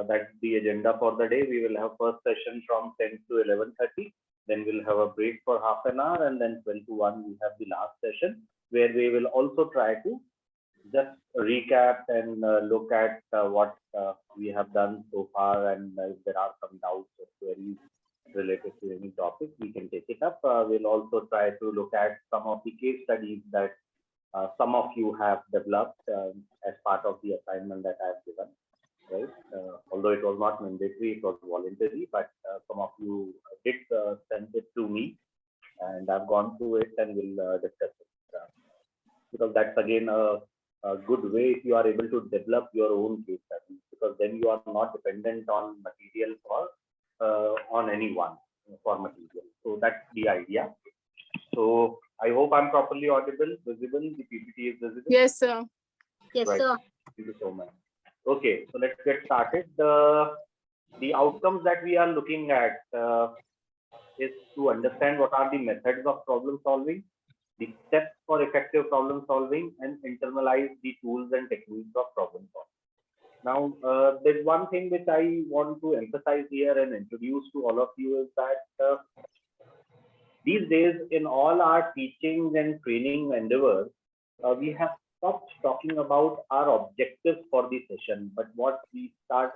That's the agenda for the day. We will have first session from 10 to 11:30. Then we'll have a break for half an hour, and then 12 to 1 we have the last session where we will also try to just recap and look at what we have done so far, and if there are some doubts or queries related to any topic, we can take it up. We'll also try to look at some of the case studies that some of you have developed as part of the assignment that I have given, right? Although it was not mandatory, it was voluntary, but some of you did send it to me, and I've gone through it and we'll discuss it. Because that's again a good way if you are able to develop your own case studies, because then you are not dependent on material for on anyone for material. So that's the idea. So I hope I'm properly audible, visible. The PPT is visible. Yes, sir. Yes, Right. sir. Thank you so much. Okay, so let's get started. The outcomes that we are looking at is to understand what are the methods of problem solving, the steps for effective problem solving, and internalize the tools and techniques of problem solving. Now, there's one thing which I want to emphasize here and introduce to all of you is that these days in all our teaching and training endeavors, we have stopped talking about our objectives for the session, but what we talk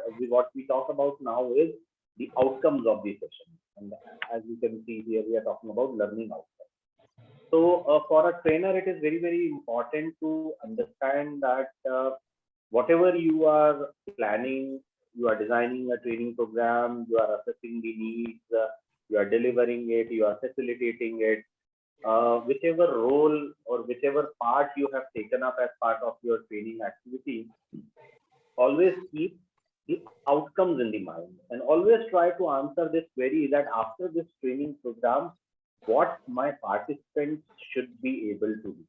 about now is the outcomes of the session. And as you can see here, we are talking about learning outcomes. So for a trainer, it is very, very important to understand that whatever you are planning, you are designing a training program, you are assessing the needs, you are delivering it, you are facilitating it, whichever role or whichever part you have taken up as part of your training activity, always keep the outcomes in the mind and always try to answer this query that after this training program, what my participants should be able to do,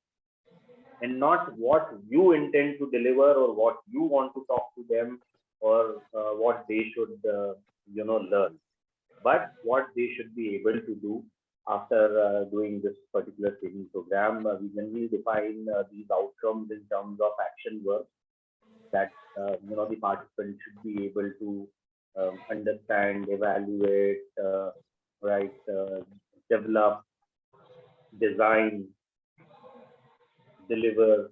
and not what you intend to deliver or what you want to talk to them or what they should learn, but what they should be able to do after doing this particular training program. We generally define these outcomes in terms of action work that the participant should be able to understand, evaluate, develop, design, deliver.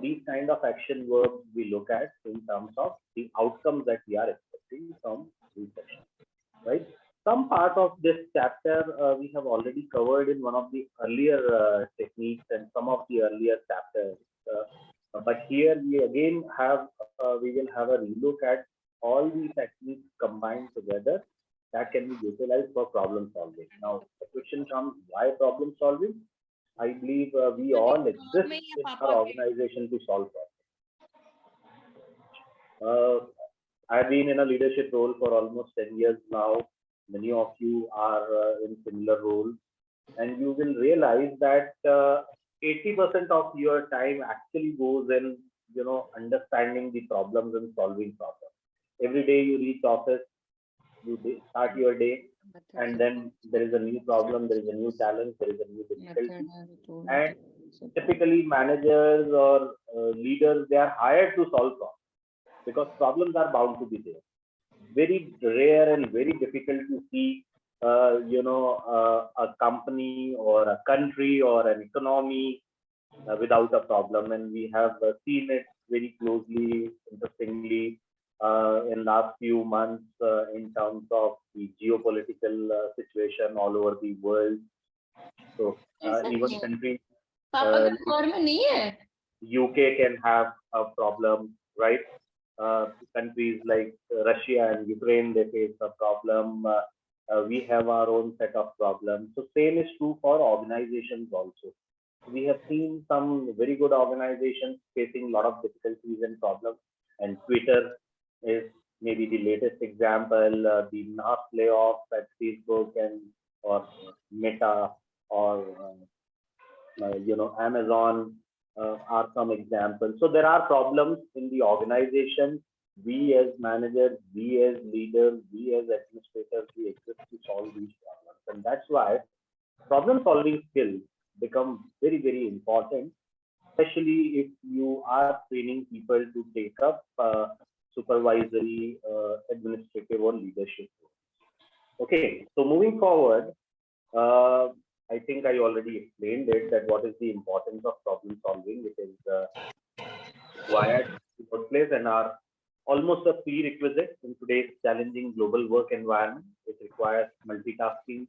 These kind of action work we look at in terms of the outcomes that we are expecting from these sessions, right? Some part of this chapter we have already covered in one of the earlier techniques and some of the earlier chapters. But here we again we will have a relook at all these techniques combined together that can be utilized for problem solving. Now, the question comes, why problem solving? I believe we all exist in our organization to solve problems. I've been in a leadership role for almost 10 years now. Many of you are in similar roles, and you will realize that 80% of your time actually goes in, understanding the problems and solving problems. Every day you reach office, you start your day, and then there is a new problem, there is a new challenge, there is a new difficulty. And typically managers or leaders, they are hired to solve problems because problems are bound to be there. Very rare and very difficult to see, a company or a country or an economy without a problem. And we have seen it very closely, interestingly, in last few months in terms of the geopolitical situation all over the world. So even countries, UK can have a problem, right? Countries like Russia and Ukraine, they face a problem. We have our own set of problems. So same is true for organizations also. We have seen some very good organizations facing a lot of difficulties and problems, and Twitter is maybe the latest example. The mass layoffs at Facebook and or Meta or Amazon are some examples. So there are problems in the organization. We as managers, we as leaders, we as administrators, we exist to solve these problems, and that's why problem-solving skills become very, very important, especially if you are training people to take up supervisory, administrative, or leadership. Okay, so moving forward, uh, I think I already explained it that what is the importance of problem solving. It is required in the workplace and are almost a prerequisite in today's challenging global work environment. It requires multitasking.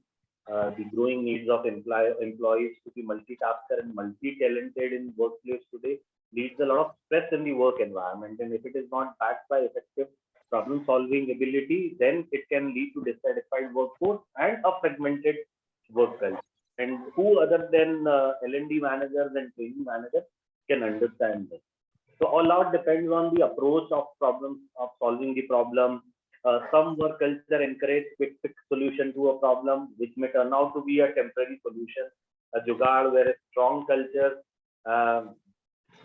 The growing needs of employees to be multitasker and multi-talented in workplace today leads a lot of stress in the work environment. And if it is not backed by effective problem-solving ability, then it can lead to dissatisfied workforce and a fragmented work culture. And who other than L&D managers and training managers can understand this? So a lot depends on the approach of problems of solving the problem. Some work culture encourage quick fix solution to a problem, which may turn out to be a temporary solution. A jugaad where a strong culture uh,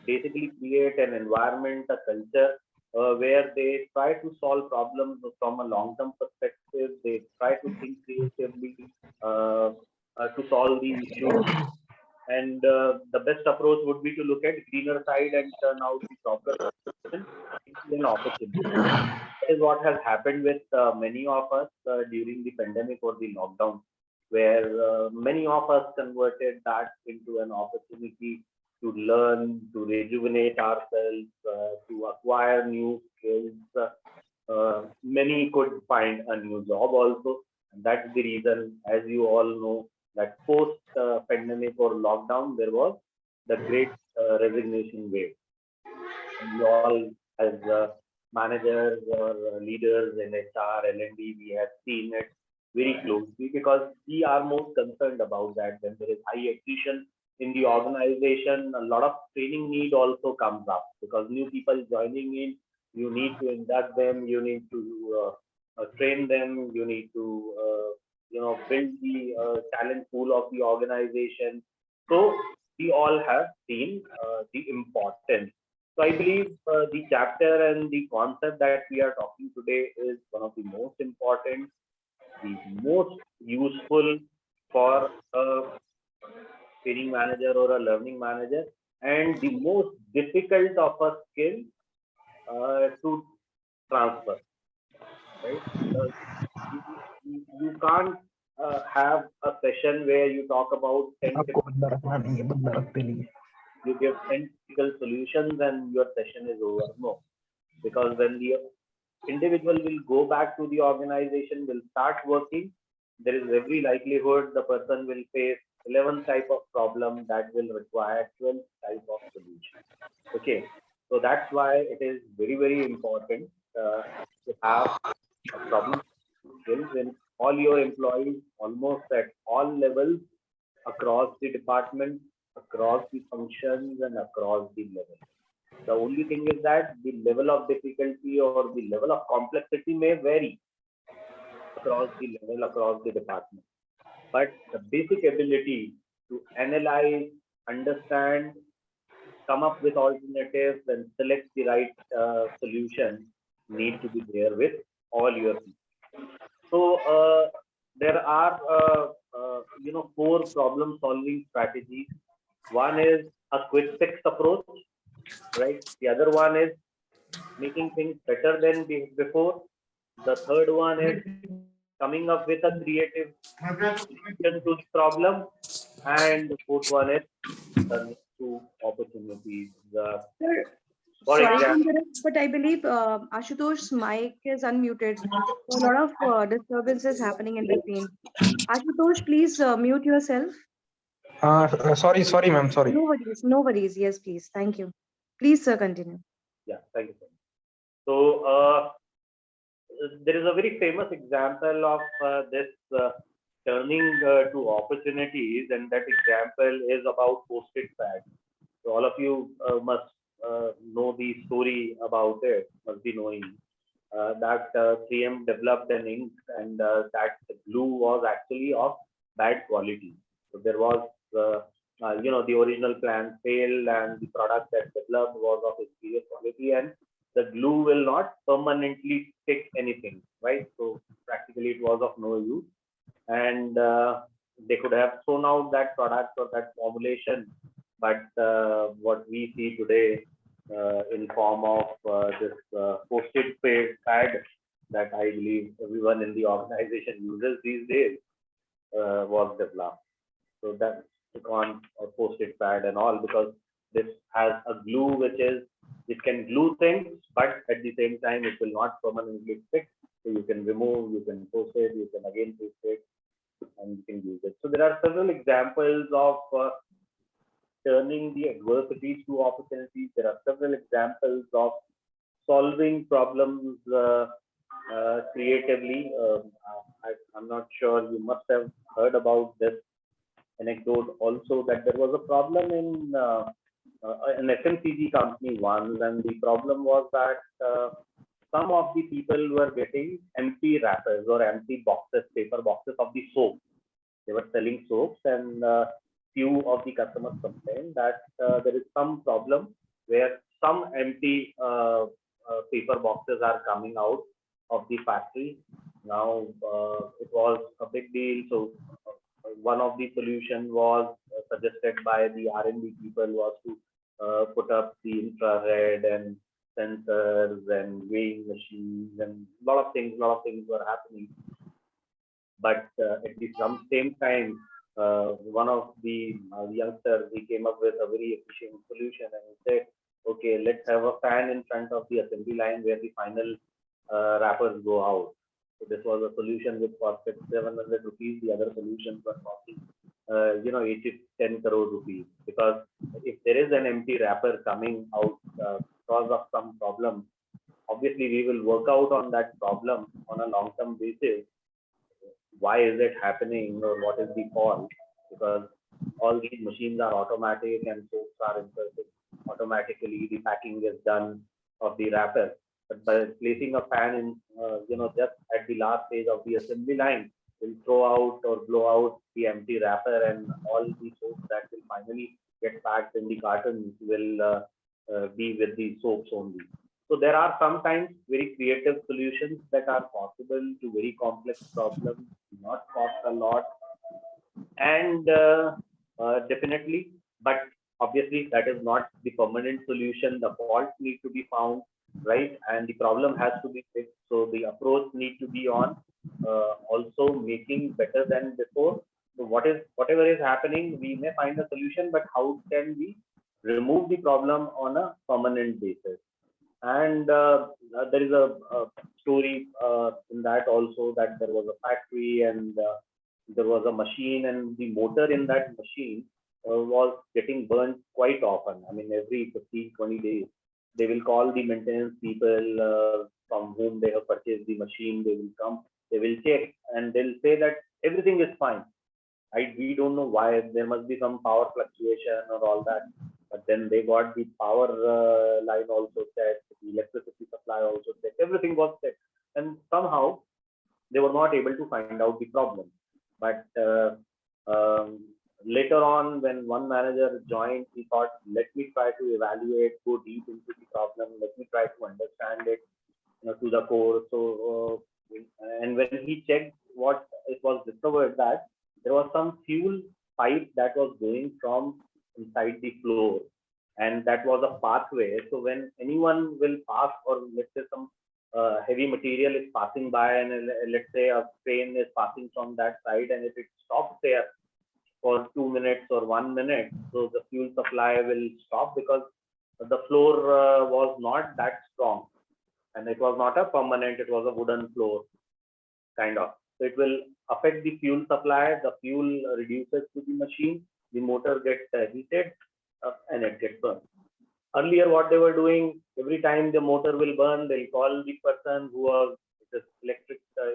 basically create an environment, a culture where they try to solve problems from a long-term perspective. They try to think creatively to solve the issue. And the best approach would be to look at greener side and turn out the problem into an opportunity. That is what has happened with many of us during the pandemic or the lockdown, where many of us converted that into an opportunity to learn, to rejuvenate ourselves, to acquire new skills. Many could find a new job also. And that's the reason, as you all know, that post pandemic or lockdown, there was the great resignation wave. And we all, as managers or leaders in HR, L&D, we have seen it very closely because we are most concerned about that. When there is high attrition in the organization, a lot of training need also comes up because new people joining in, you need to induct them, you need to train them, you need to build the talent pool of the organization. So we all have seen the importance. So I believe the chapter and the concept that we are talking today is one of the most important, the most useful for a training manager or a learning manager, and the most difficult of a skill to transfer, right? Because you can't have a session where you talk about 10, you give 10 technical solutions and your session is over. No, because when the individual will go back to the organization, will start working, there is every likelihood the person will face 11 type of problem that will require 12 type of solution. Okay, so that's why it is very, very important to have a problem skills in all your employees, almost at all levels, across the department, across the functions, and across the levels. The only thing is that the level of difficulty or the level of complexity may vary across the level, across the department. But the basic ability to analyze, understand, come up with alternatives, and select the right solution need to be there with all your people. So there are four problem solving strategies. One is a quick fix approach, right? The other one is making things better than before. The third one is coming up with a creative solution to the problem, and the fourth one is turning to opportunities. Sir, For sorry to example, interrupt, but I believe Ashutosh's mic is unmuted. So a lot of disturbances happening in between. Ashutosh, please mute yourself. Sorry, ma'am. Sorry. No worries, no worries. Yes, please. Thank you. Please, sir, continue. yeah, thank you so much. So there is a very famous example of this turning to opportunities, and that example is about post-it pad. So all of you must know the story about it, must be knowing that 3M developed an ink, and that glue was actually of bad quality. So there was, the original plan failed, and the product that developed was of inferior quality, and the glue will not permanently stick anything, right? So practically it was of no use, and they could have thrown out that product or that formulation. But what we see today in form of this post-it pad that I believe everyone in the organization uses these days was developed. So that's on a post-it pad and all, because this has a glue it can glue things, but at the same time it will not permanently stick. So you can remove, you can post it, you can again paste it, and you can use it. So there are several examples of turning the adversities to opportunities. There are several examples of solving problems creatively. I'm not sure, you must have heard about this anecdote also, that there was a problem in an FMCG company once, and the problem was that some of the people were getting empty wrappers or empty boxes, paper boxes of the soap. They were selling soaps, and few of the customers complained that there is some problem where some empty paper boxes are coming out of the factory. Now it was a big deal. So one of the solution was suggested by the R&D people was to put up the infrared and sensors and weighing machines, and a lot of things were happening. But at the same time, one of the youngsters, he came up with a very efficient solution, and he said, okay, let's have a fan in front of the assembly line where the final wrappers go out. So this was a solution which costed 700 rupees. The other solutions were costing 8 to 10 crore rupees, because if there is an empty wrapper coming out because of some problem, obviously we will work out on that problem on a long-term basis. Why is it happening, or what is the cause? Because all these machines are automatic and soaps are inserted automatically. The packing is done of the wrapper. But by placing a fan in, just at the last stage of the assembly line, will throw out or blow out the empty wrapper, and all the soaps that will finally get packed in the cartons will be with the soaps only. So there are sometimes very creative solutions that are possible to very complex problems, not cost a lot, and definitely, but obviously that is not the permanent solution. The fault need to be found, right, and the problem has to be fixed. So the approach need to be on also making better than before. So whatever is happening, we may find a solution, but how can we remove the problem on a permanent basis? And there is a story in that also, that there was a factory, and there was a machine, and the motor in that machine was getting burnt quite often. I mean, every 15, 20 days, they will call the maintenance people from whom they have purchased the machine. They will come, they will check, and they'll say that everything is fine. We don't know why. There must be some power fluctuation or all that. But then they got the power line also set, the electricity supply also set, everything was set, and somehow they were not able to find out the problem. But later on, when one manager joined, he thought, let me try to evaluate, go deep into the problem, let me try to understand it, to the core. So and when he checked, what it was discovered that there was some fuel pipe that was going from inside the floor, and that was a pathway. So when anyone will pass, or let's say some heavy material is passing by, and let's say a train is passing from that side, and if it stops there for 2 minutes or 1 minute, so the fuel supply will stop, because the floor was not that strong, and it was not a permanent, it was a wooden floor kind of. So it will affect the fuel supply. The fuel reduces to the machine, the motor gets heated, and it gets burned. Earlier, what they were doing, every time the motor will burn, they'll call the person who was this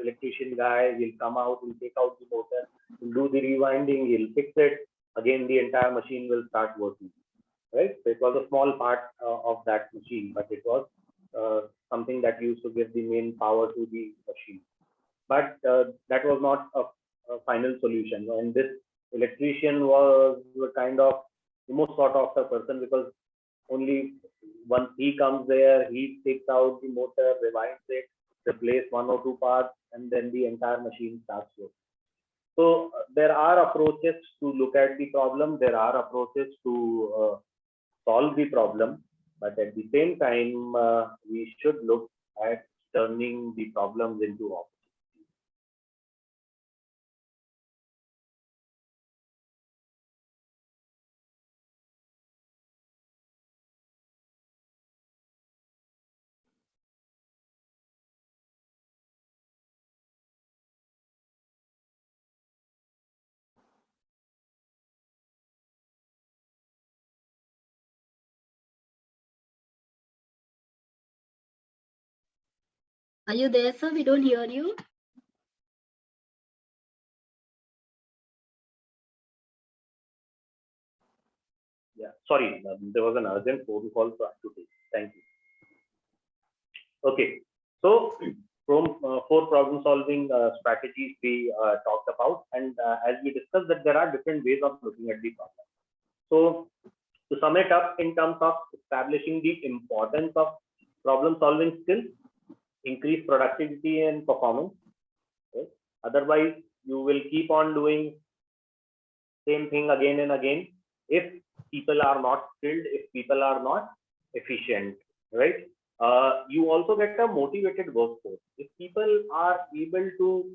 electrician guy. He'll come out, he'll take out the motor, he'll do the rewinding, he'll fix it. Again, the entire machine will start working. Right? So it was a small part of that machine, but it was something that used to give the main power to the machine. But that was not a final solution. And this electrician was kind of the most sought after person, because only once he comes there, he takes out the motor, rewinds it, replace one or two parts, and then the entire machine starts working. So there are approaches to look at the problem. There are approaches to solve the problem. but at the same time, we should look at turning the problems into opportunities. Are you there, sir? We don't hear you. Yeah, sorry, there was an urgent phone call, so I have to take. Thank you. Okay, so from 4 problem-solving strategies we talked about, and as we discussed, that there are different ways of looking at the problem. So, to sum it up, in terms of establishing the importance of problem-solving skills, increase productivity and performance. Okay? Otherwise, you will keep on doing same thing again and again if people are not skilled, if people are not efficient, right? You also get a motivated workforce. If people are able to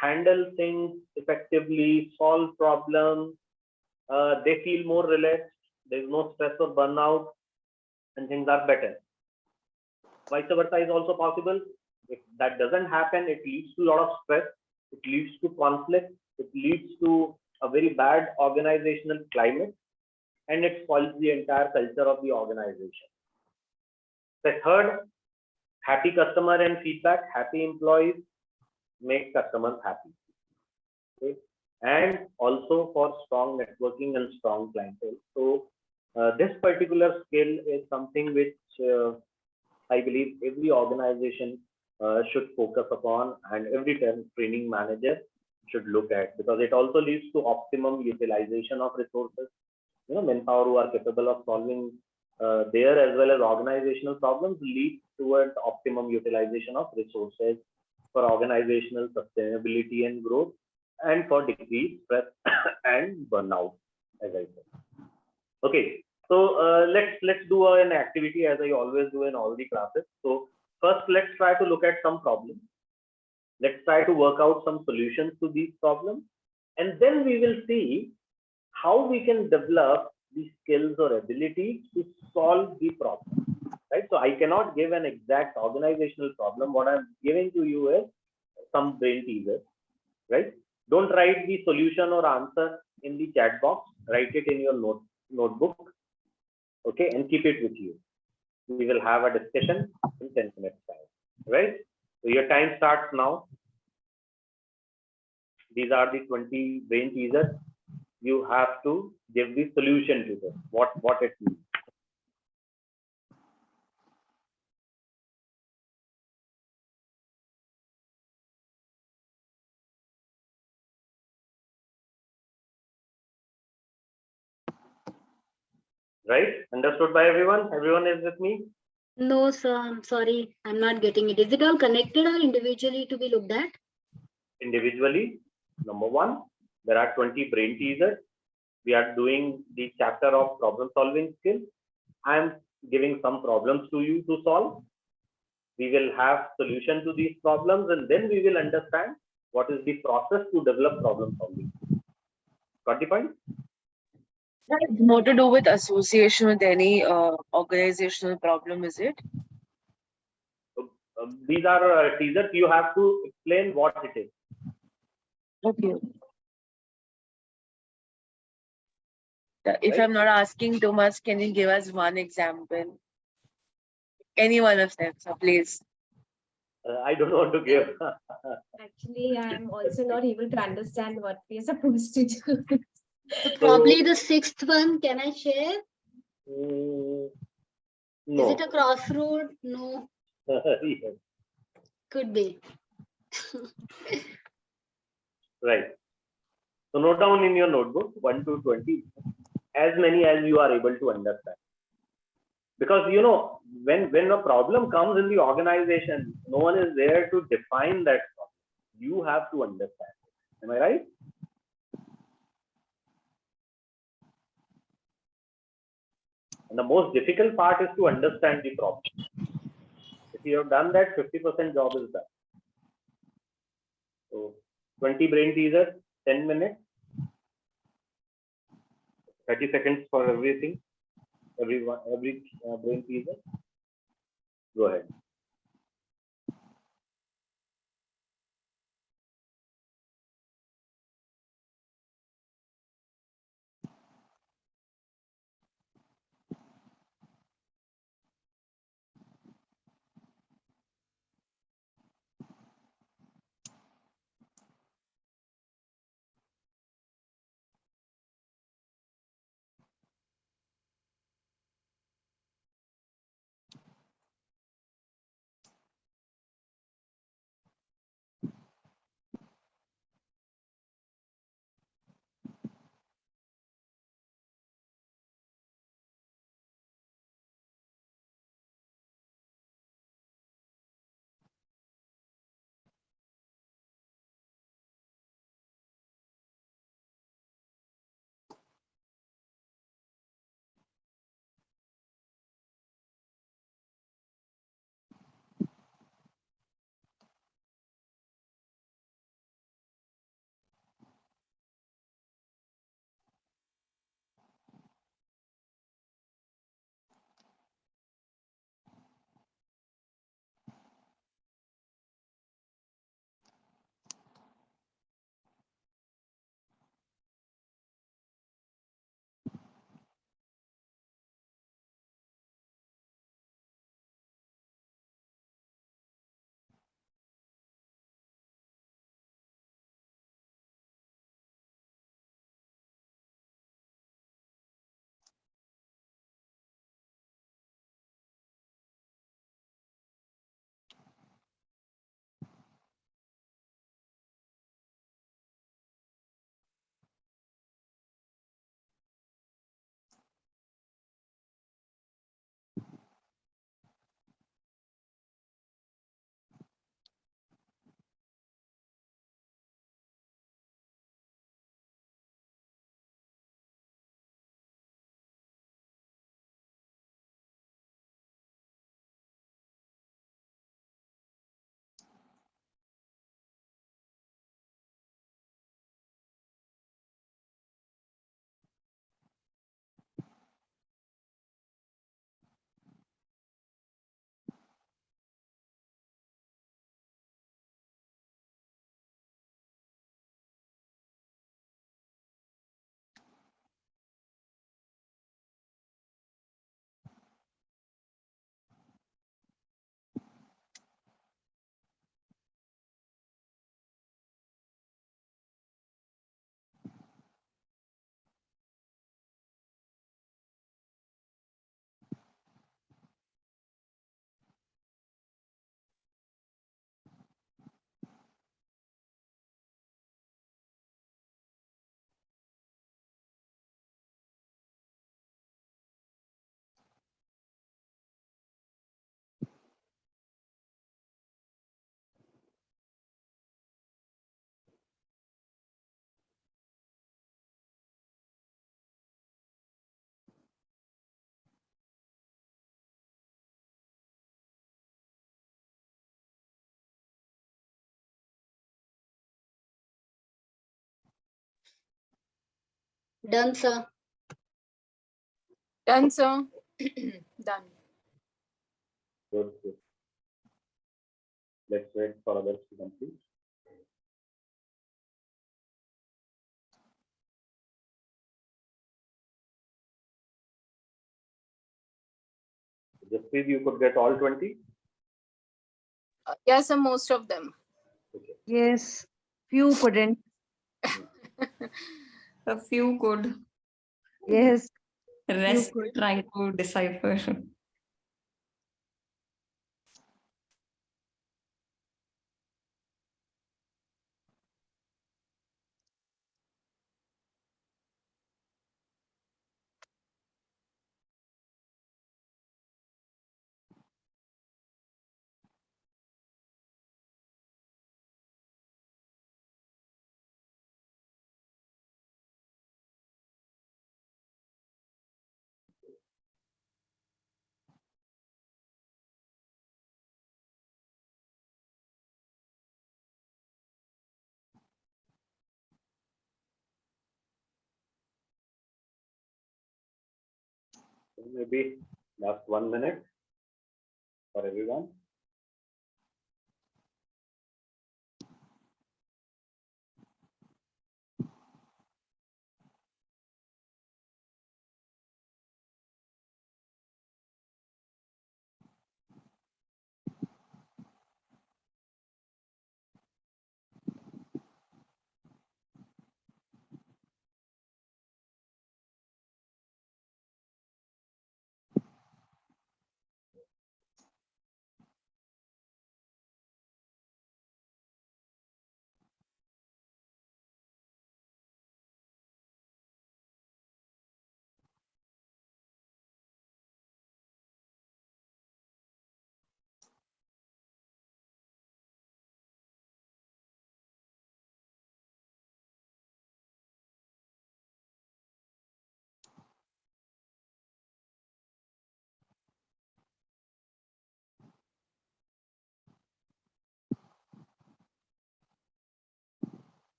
handle things effectively, solve problems, they feel more relaxed, there's no stress or burnout, and things are better. Vice versa is also possible. If that doesn't happen, it leads to a lot of stress, it leads to conflict, it leads to a very bad organizational climate, and it spoils the entire culture of the organization. The third, happy customer and feedback, happy employees make customers happy. Okay? And also for strong networking and strong clientele. So this particular skill is something which I believe every organization should focus upon, and every training manager should look at, because it also leads to optimum utilization of resources. Manpower who are capable of solving their as well as organizational problems lead towards optimum utilization of resources for organizational sustainability and growth, and for decreased stress and burnout, as I said. Okay, so let's do an activity as I always do in all the classes. So first, let's try to look at some problems. Let's try to work out some solutions to these problems, and then we will see how we can develop the skills or ability to solve the problem. Right? So I cannot give an exact organizational problem. What I'm giving to you is some brain teaser. Right? Don't write the solution or answer in the chat box. Write it in your notebook. Okay, and keep it with you. We will have a discussion in 10 minutes time. Right? So your time starts now. These are the 20 brain teasers. You have to give the solution to them, what it means. Right? Understood by everyone? Everyone is with me? No, sir. I'm sorry. I'm not getting it. Is it all connected or individually to be looked at? Individually, number one, there are 20 brain teasers. We are doing the chapter of problem solving skills. I am giving some problems to you to solve. We will have solution to these problems, and then we will understand what is the process to develop problem solving. Got the point? It's more to do with association with any organizational problem, is it? These are teasers. You have to explain what it is. Okay. If Right. I'm not asking too much, can you give us one example? Any one of them, so please. I don't want to give. Actually, I'm also not able to understand what we are supposed to do. So probably the sixth one. Can I share? No. Is it a crossroad? No. Yes. Could be. Right. So note down in your notebook 1 to 20, as many as you are able to understand. Because when a problem comes in the organization, no one is there to define that problem. You have to understand it. Am I right? And the most difficult part is to understand the problem. If you have done that, 50% job is done. So 20 brain teasers, 10 minutes, 30 seconds for everything, every brain teaser. Go ahead. Done, sir. Done, sir. Done. Good, good. Let's wait for others to complete. Just please, you could get all 20. Yes, sir, most of them. Okay. Yes, few couldn't. A few could. Yes, Rest could. try to decipher. Maybe last 1 minute for everyone.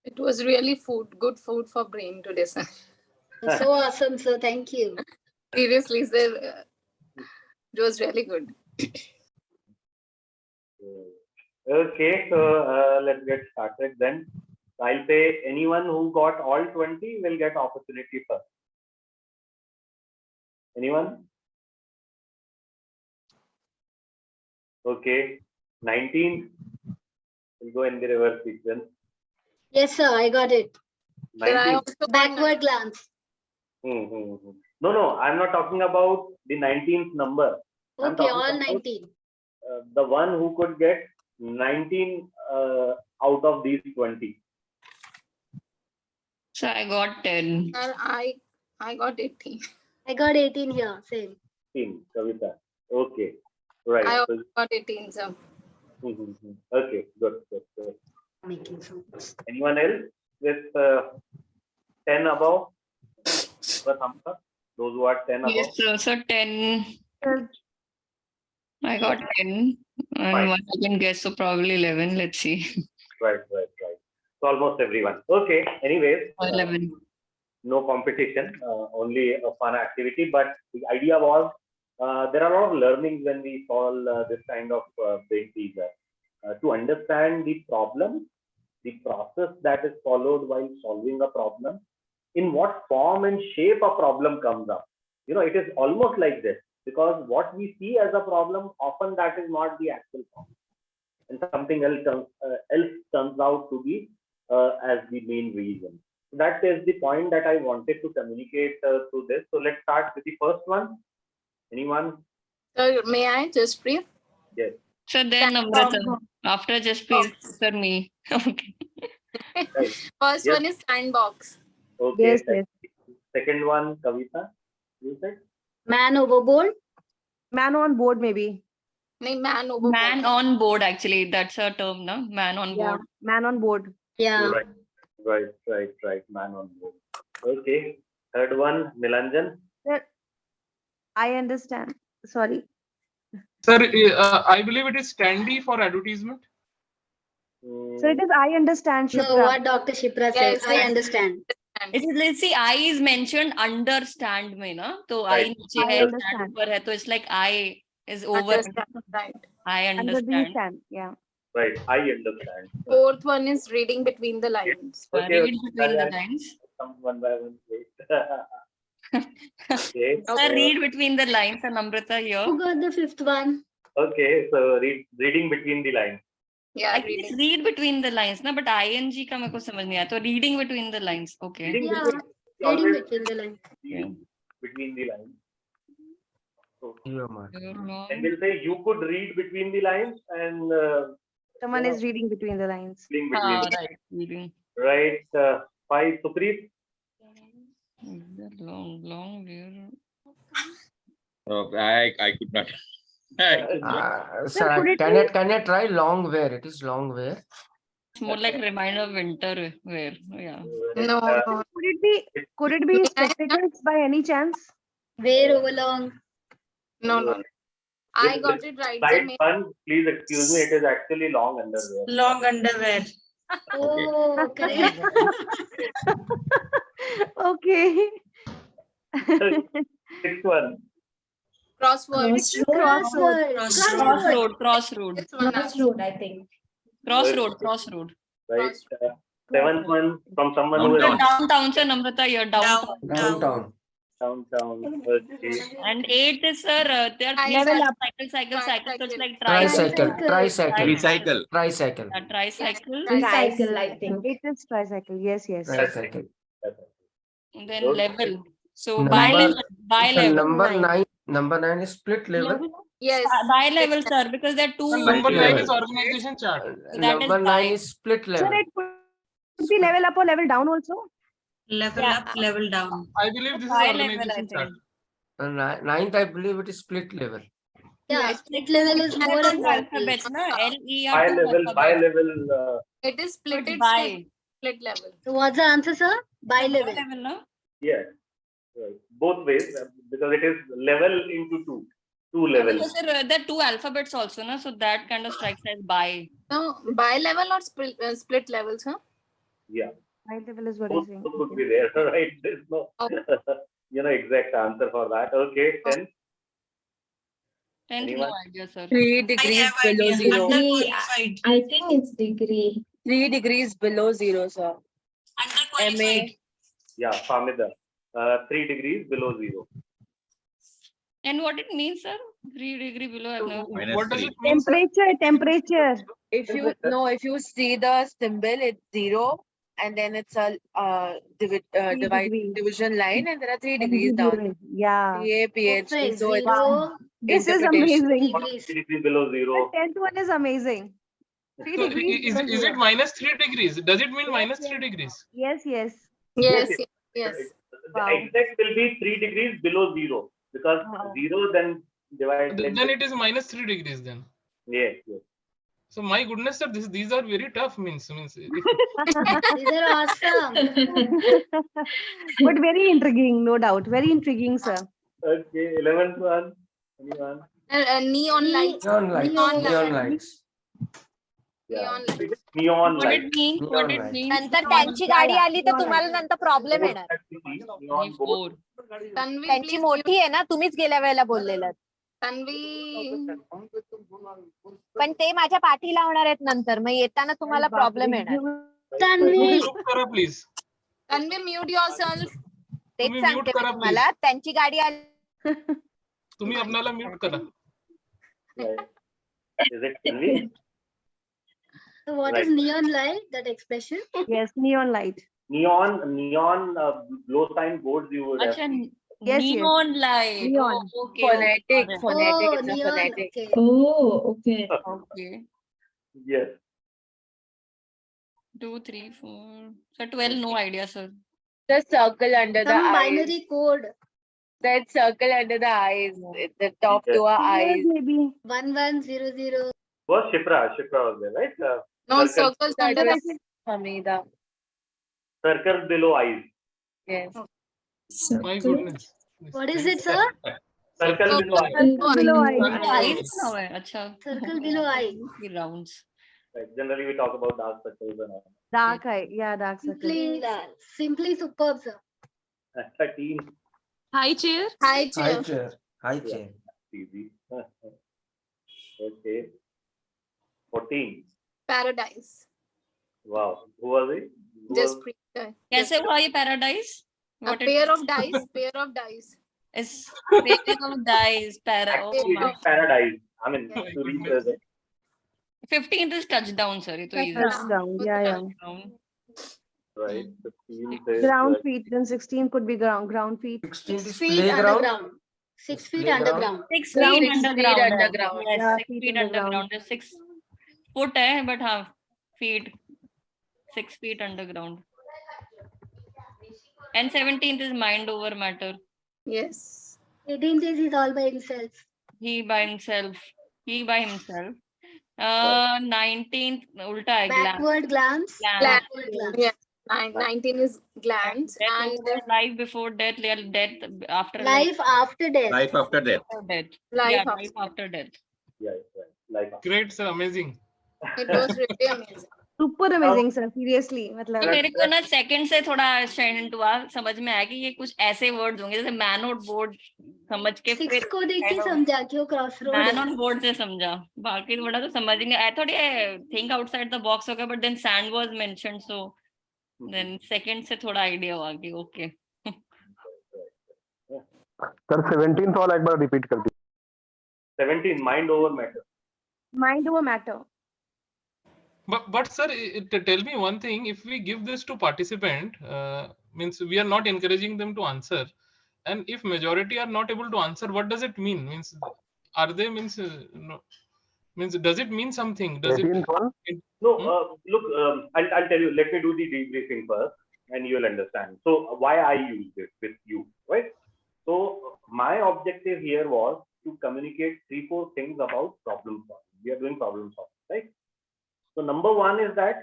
It was really good food for brain today, sir. So awesome, sir. Thank you. Seriously, sir, it was really good. Okay, so let's get started then. I'll say anyone who got all 20 will get opportunity first. Anyone? Okay, 19 will go in the reverse sequence. Yes, sir. I got it. Sir, I 19. also got Backward glance. No, I'm not talking about the 19th number. I'm Okay, talking all about 19. the one who could get 19 out of these 20. So I got 10. Sir, I got 18. I got 18 here. Same. Kavita. Okay, right. I So, also got 18, sir. okay, good. Making sense. Anyone else with 10 above? The thumbs up. Those who are 10 above. Yes, sir. So 10. Sir, I got 10. And Fine. one I can guess, so probably 11. Let's see. Right. So almost everyone. Okay. Anyways, 11. no competition, only a fun activity. But the idea was there are a lot of learnings when we solve this kind of brain teaser. To understand the problem, the process that is followed while solving a problem, in what form and shape a problem comes up. It is almost like this, because what we see as a problem, often that is not the actual problem, and something else turns out to be as the main reason. That is the point that I wanted to communicate through this. So let's start with the first one. Anyone? Sir, may I just brief? Yes. So then, Amrita, after just please, sir, me. Okay. Right. First Yes. one is sandbox. Okay. yes. Second one, Kavita, you said? Man overboard. Man on board, maybe. No, man overboard. Man on board, actually. That's a term, no? Man on Yeah, board. man on board. Yeah. Right. Man on board. Okay. Third one, Nilanjan. Sir, I understand. Sorry. Sir, I believe it is standy for advertisement. So it is I understand, No, Shipra. what Dr. Shipra said. Yes, I yes. understand. It is, let's see, I is mentioned understand में ना, तो I Right. नीचे I है, stand understand. ऊपर है, तो it's like I is over. Understand, right. I Under the understand. stand. Yeah. Right. I understand. Fourth one is reading between the lines. Okay. Read between the lines. Come one by one, please. Okay. Sir, read between the lines, and Amrita here. Who got the fifth one? Okay. So reading between the lines. Yeah, I think it's reading. read between the lines, ना, but ing का मेरे को समझ नहीं आया, तो reading between the lines. Okay. Reading Yeah. between, Reading always between the lines. reading between the lines. So, You're and wrong. we'll say you could read between the lines, and Someone Yeah. is reading between the lines. reading between. Right. Reading. Right. 5, Supreet. Long, dear. Oh, I could not. I could not. Sir, could it Can I try long wear? It is long wear. It's more like reminder of winter wear. Yeah. No, no. Could it be spectacles by any chance? Where overlong? No, no. I got it right. Slide 1, please excuse me, it is actually long underwear. Long underwear. Oh, correct. Okay. Sixth one. Crossword. Crossroad. Crossroad. Crossroad. This one. Crossroad, I think. Crossroad. Crossroad. Right. Seventh one from someone who is Downtown, sir. Namrata, you're downtown. Downtown. downtown. Okay. And 8 is, sir, they are Level up. cycle. So it's like Tricycle. Tricycle. Tricycle. Tricycle. tricycle. Tricycle, I think. It is tricycle. Yes, yes. Tricycle. Then Okay. level. So Number- bi So level. number 9 is split level. Yes. Bi level, sir, because there are two. Number 9 level. is organization chart. that is Number 9 bi. is split Sir, level. it could be level up or level down also. Level Yeah. up, level down. I believe this is Bi level, I organization chart. think. Ninth, I believe it is split level. Yeah, split level is more Two important. alphabets, na? LE Bi are two level, alphabets. It is split But it bi. split level. So what's the answer, sir? Bi level. No? Yes. Right. Both ways, because it is level into two levels. Because there are two alphabets also, na? So that kind of strikes as bi. No, bi level or split levels, huh? Yeah. High level is what you're Both saying. could be there, right? There's no exact answer for that. Okay, 10. 10th, Anyone? no idea, sir. 3 I degrees have below idea. zero. Underqualified. I think it's degree. 3 degrees below zero, sir. Underqualified. Yeah, Famida. 3 degrees below zero. And what it means, sir? 3 degree below. I've never. Minus What does 3. it mean, sir? Temperature. If you see the symbol, it's 0, and then it's a degree. division line, and there are 3 And degrees down. zero. Yeah. PA, PhD. Perfect. So it's Zero This is interpretation. amazing. degrees. 3 degrees below The zero. 10th one is amazing. 3 So degrees. below is zero. it minus 3 degrees? Does it mean Yes, minus yes. 3 degrees? Yes, yes. Yes, Yes, yes. The Wow. exact will be 3 degrees below zero, because Wow. 0 then divide. Then it is minus 3 degrees then. Yes, yes. So my goodness, sir, these are very tough. Means These are awesome. But very intriguing, no doubt. Very intriguing, sir. Okay, 11th one. Anyone? Neon lights. Neon lights. Neon Neon lights. Yeah. Neon lights. Neon What light. it means? What Neon it light. means? नंतर त्यांची गाडी आली तर तुम्हाला नंतर problem येणार Neon board. Tanvi, त्यांची please. मोठी आहे ना तुम्हीच गेल्या वेळेला बोललेलं Tanvi. पण ते माझ्या पाठी लावणार आहेत नंतर मग येताना तुम्हाला प्रॉब्लेम येणार Tanvi. Mute करा please. Tanvi, mute yourself. तेच तुम्ही सांगते mute मी करा, तुम्हाला त्यांची गाडी आली तुम्ही आपल्याला म्यूट करा. Right. Is it Tanvi? So what is Right. neon light? That expression? Yes, neon light. Neon glow sign boards you would have Acha, seen. Yes, neon light. Neon. Oh, okay. Phonetic. Oh, It's a neon. phonetic. Okay. Oh, okay. Okay. Yes. 2, 3, 4. So 12, no idea, sir. The circle under the Some eyes. binary code. That circle under the eyes. The top Yes. two are Yes, eyes. maybe. 1100. Was Shipra was there, right? No Circle- circles That under was the Hamida. Circles below eyes. Yes. My goodness. What is it, sir? Circle below eyes. Below Eyes eyes. now hai. Acha. Circle below eye. The rounds. Right. Generally, we talk about dark circles and all. Dark eye. Yeah, dark circle. Simply superb, sir. 13. high chair. High chair. High chair. Easy. Okay. 14. Paradise. Wow. Who was it? Who Just was- pre. कैसे हुआ ये paradise? A What it pair of dice. Pair of dice. is pair of dice. Oh Actually, my. it's paradise. I mean, Yeah. to represent. 15th is touchdown, sir. ये तो easy. Touchdown. Yeah, yeah. Touchdown. Right. 15 says, Ground feet. Then 16 could be ground feet. 16 6 is feet playground. underground. 6 feet Playground. underground. 6 Ground feet feet underground. hai. underground. Yes, Yeah, 6 feet feet underground. underground. 6 foot hai, but feet. 6 feet underground. And 17th is mind over matter. Yes. 18th is he's all by himself. He by himself. 19th ulta hai, glance. Backward glance. Glance. Backward glance. Yeah. and 19 is glands, Death and is life before death, death after Life after death. Life after death. death. life Yeah, after. life after death. Yeah, right. Like Great, sir. Amazing. It was really amazing. Super amazing, sir. Seriously. तो मतलब मेरे को ना second से थोड़ा stand हुआ, समझ में आया कि ये कुछ ऐसे वर्ड्स होंगे जैसे मैन ऑन बोर्ड समझ के 6 को देख के समझा कि वो क्रॉस रोड मैन है. ऑन बोर्ड से समझा, बाकी थोड़ा तो समझ नहीं. आई थॉट ये थिंक आउटसाइड द बॉक्स होगा, but then sand was mentioned, so then second से थोड़ा आइडिया हुआ कि ओके. सर 17th वाला एक बार रिपीट कर दीजिए. 17 mind over matter. mind over matter. But sir, tell me one thing. If we give this to participant, means we are not encouraging them to answer, and if majority are not able to answer, what does it mean? Means are they no, means does it mean something? Does 18th one? No, look, I'll tell you. Let me do the debriefing first, and you will understand. So why I used it with you, right? So my objective here was to communicate 3-4 things about problem solving. We are doing problem solving, right? So number one is that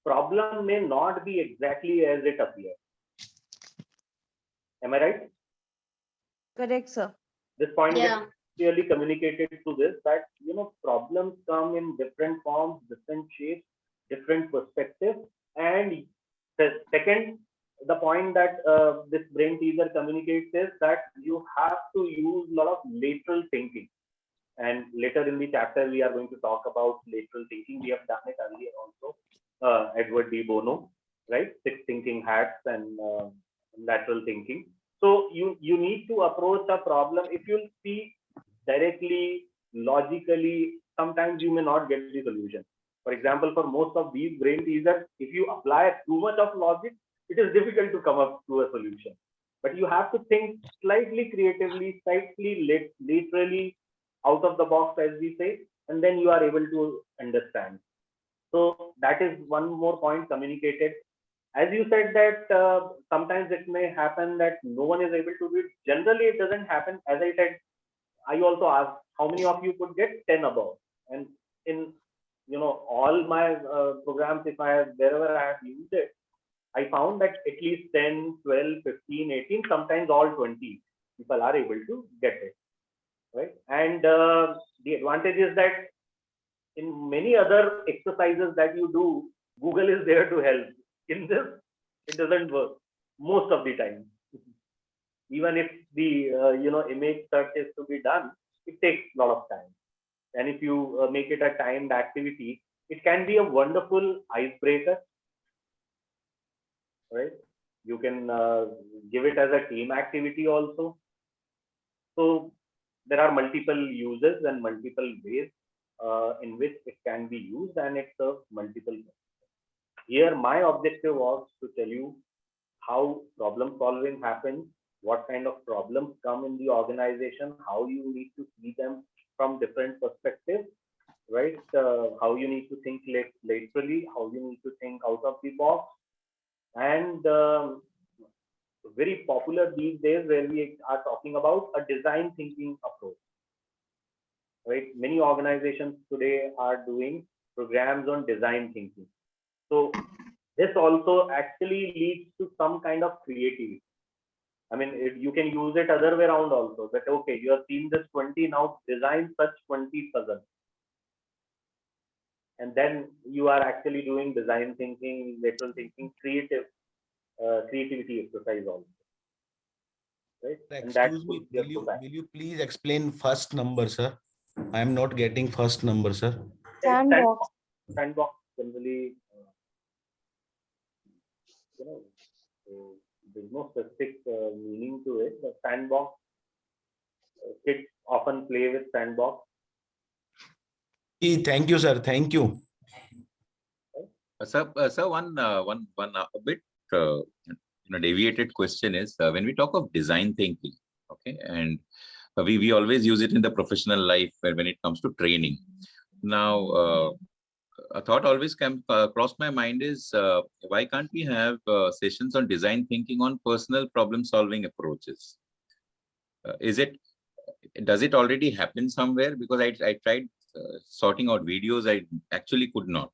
problem may not be exactly as it appears. Am I right? Correct, sir. This point Yeah. gets clearly communicated to this, that problems come in different forms, different shapes, different perspectives. And the second, the point that this brain teaser communicates is that you have to use a lot of lateral thinking. And later in the chapter, we are going to talk about lateral thinking. We have done it earlier also. Edward D. Bono, right? 6 thinking hats and lateral thinking. So you need to approach a problem. If you see directly, logically, sometimes you may not get the solution. For example, for most of these brain teasers, if you apply too much of logic, it is difficult to come up to a solution. But you have to think slightly creatively, slightly literally, out of the box, as we say, and then you are able to understand. So that is one more point communicated. As you said that sometimes it may happen that no one is able to do it. Generally, it doesn't happen. As I said, I also asked how many of you could get 10 above. And in all my programs, wherever I have used it, I found that at least 10, 12, 15, 18, sometimes all 20 people are able to get it. Right? And the advantage is that in many other exercises that you do, Google is there to help. In this, it doesn't work most of the time. Even if the image search is to be done, it takes a lot of time. And if you make it a timed activity, it can be a wonderful icebreaker. Right? You can give it as a team activity also. So there are multiple uses and multiple ways in which it can be used, and it serves multiple purposes. Here, my objective was to tell you how problem solving happens, what kind of problems come in the organization, how you need to see them from different perspectives, right? How you need to think laterally, how you need to think out of the box, and very popular these days where we are talking about a design thinking approach, right? Many organizations today are doing programs on design thinking. So this also actually leads to some kind of creativity. I mean, you can use it other way around also, that okay, you have seen this 20, now design such 20 puzzles. And then you are actually doing design thinking, lateral thinking, creativity exercise also. Right? Excuse me, will you please explain first number, sir? I am not getting first number, sir. Sandbox. Sandbox generally, there's no specific meaning to it. The sandbox, kids often play with sandbox. Thank you, sir. Thank you. Sir, one a bit deviated question is when we talk of design thinking, okay, and we always use it in the professional life when it comes to training. Now, a thought always crossed my mind is why can't we have sessions on design thinking on personal problem solving approaches? Does it already happen somewhere? Because I tried sorting out videos, I actually could not.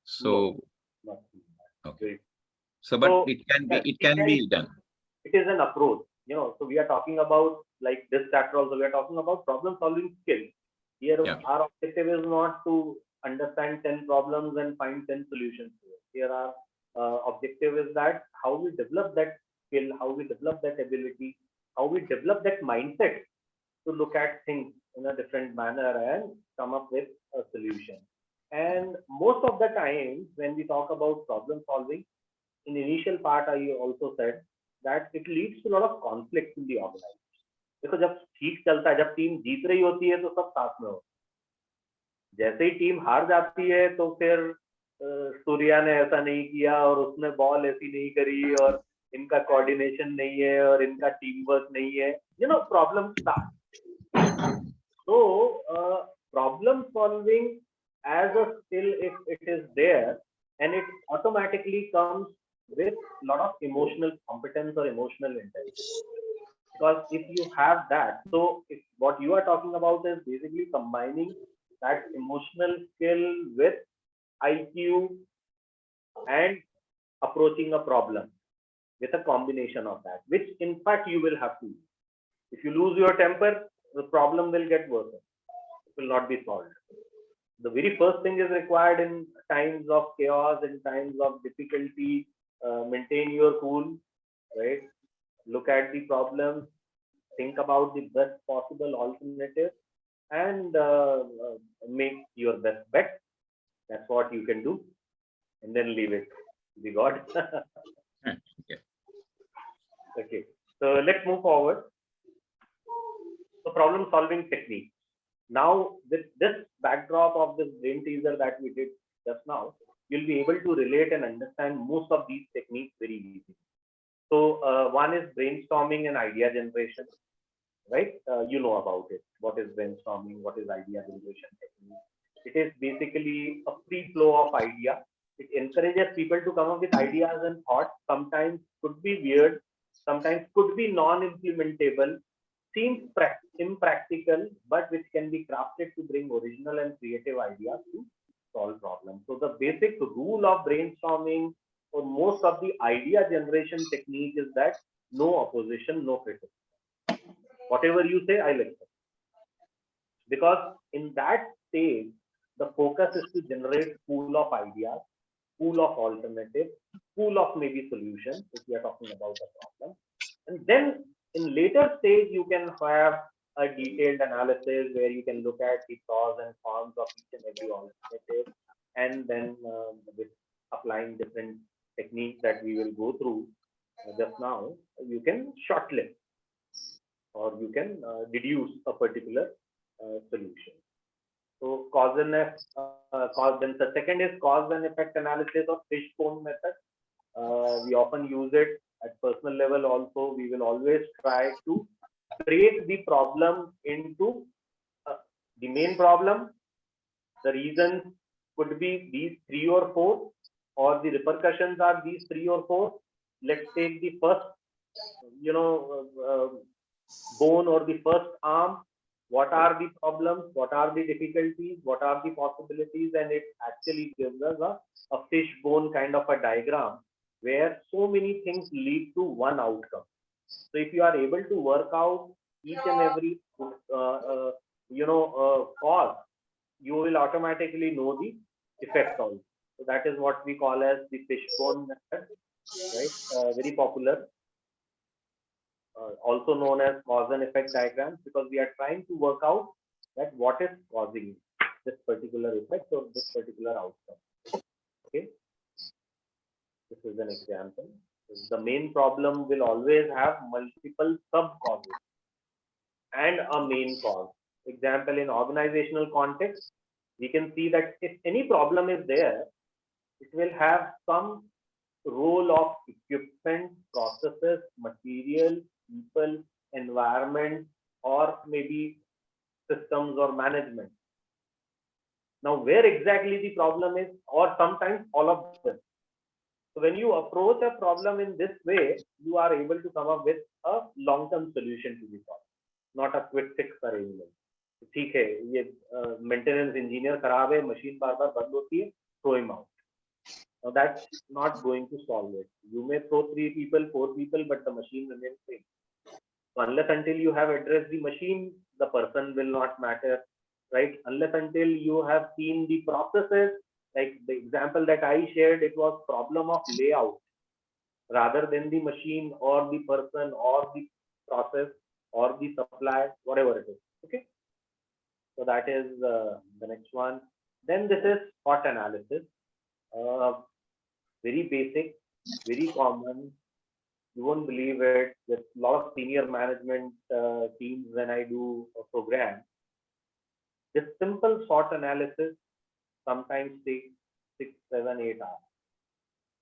So Okay. So, but So, it can be done. It is an approach, so we are talking about, like this chapter also, we are talking about problem solving skills. Here, our objective is not to understand 10 problems and find 10 solutions to it. Here, our objective is that how we develop that skill, how we develop that ability, how we develop that mindset to look at things in a different manner and come up with a solution. And most of the time, when we talk about problem solving, in initial part, I also said that it leads to a lot of conflict in the organization. देखो जब ठीक चलता है, जब team जीत रही होती है तो सब साथ में हो, जैसे ही टीम हार जाती है तो फिर सूर्या ने ऐसा नहीं किया और उसने बॉल ऐसी नहीं करी और इनका कोऑर्डिनेशन नहीं है और इनका टीम वर्क नहीं है, problem start. So problem solving as a skill, if it is there, and it automatically comes with a lot of emotional competence or emotional intelligence. Because if you have that, so if what you are talking about is basically combining that emotional skill with IQ and approaching a problem with a combination of that, which in fact you will have to. If you lose your temper, the problem will get worse. It will not be solved. The very first thing is required in times of chaos, in times of difficulty. Maintain your cool, right? Look at the problem, think about the best possible alternative, and make your best bet. That's what you can do, and then leave it to the God. Okay, so let's move forward. So problem solving technique. Now, with this backdrop of this brain teaser that we did just now, you'll be able to relate and understand most of these techniques very easily. So one is brainstorming and idea generation, right? You know about it. What is brainstorming? What is idea generation technique? It is basically a free flow of idea. It encourages people to come up with ideas and thoughts. Sometimes could be weird, sometimes could be non-implementable, seems impractical, but which can be crafted to bring original and creative ideas to solve problems. So the basic rule of brainstorming for most of the idea generation technique is that no opposition, no criticism. Whatever you say, I'll accept. Because in that stage, the focus is to generate pool of ideas, pool of alternatives, pool of maybe solutions, if we are talking about the problem. And then in later stage, you can have a detailed analysis where you can look at the pros and cons of each and every alternative, and then with applying different techniques that we will go through just now, you can shortlist or you can deduce a particular solution. So then the second is cause and effect analysis or fishbone method. We often use it at personal level also. We will always try to break the problem into the main problem. The reasons could be these 3 or 4, or the repercussions are these 3 or 4. Let's take the first, bone or the first arm. What are the problems? What are the difficulties? What are the possibilities? And it actually gives us a fishbone kind of a diagram where so many things lead to one outcome. So if you are able to work out each and every cause, you will automatically know the effect also. So that is what we call as the fishbone method, right? Very popular. Also known as cause and effect diagrams, because we are trying to work out that what is causing this particular effect or this particular outcome. Okay, this is an example. The main problem will always have multiple sub causes and a main cause. Example, in organizational context, we can see that if any problem is there, it will have some role of equipment, processes, material, people, environment, or maybe systems or management. Now, where exactly the problem is, or sometimes all of them. So when you approach a problem in this way, you are able to come up with a long-term solution to the problem, not a quick fix arrangement. ठीक है, ये maintenance engineer खराब है, machine बार-बार बंद होती है, throw him out. Now that's not going to solve it. You may throw 3 people, 4 people, but the machine remains same. So unless until you have addressed the machine, the person will not matter, right? Unless until you have seen the processes, like the example that I shared, it was problem of layout rather than the machine or the person or the process or the supply, whatever it is. Okay. So that is the next one. Then this is SWOT analysis. Very basic, very common. You won't believe it. With a lot of senior management teams, when I do a program, this simple SWOT analysis sometimes takes 6, 7, 8 hours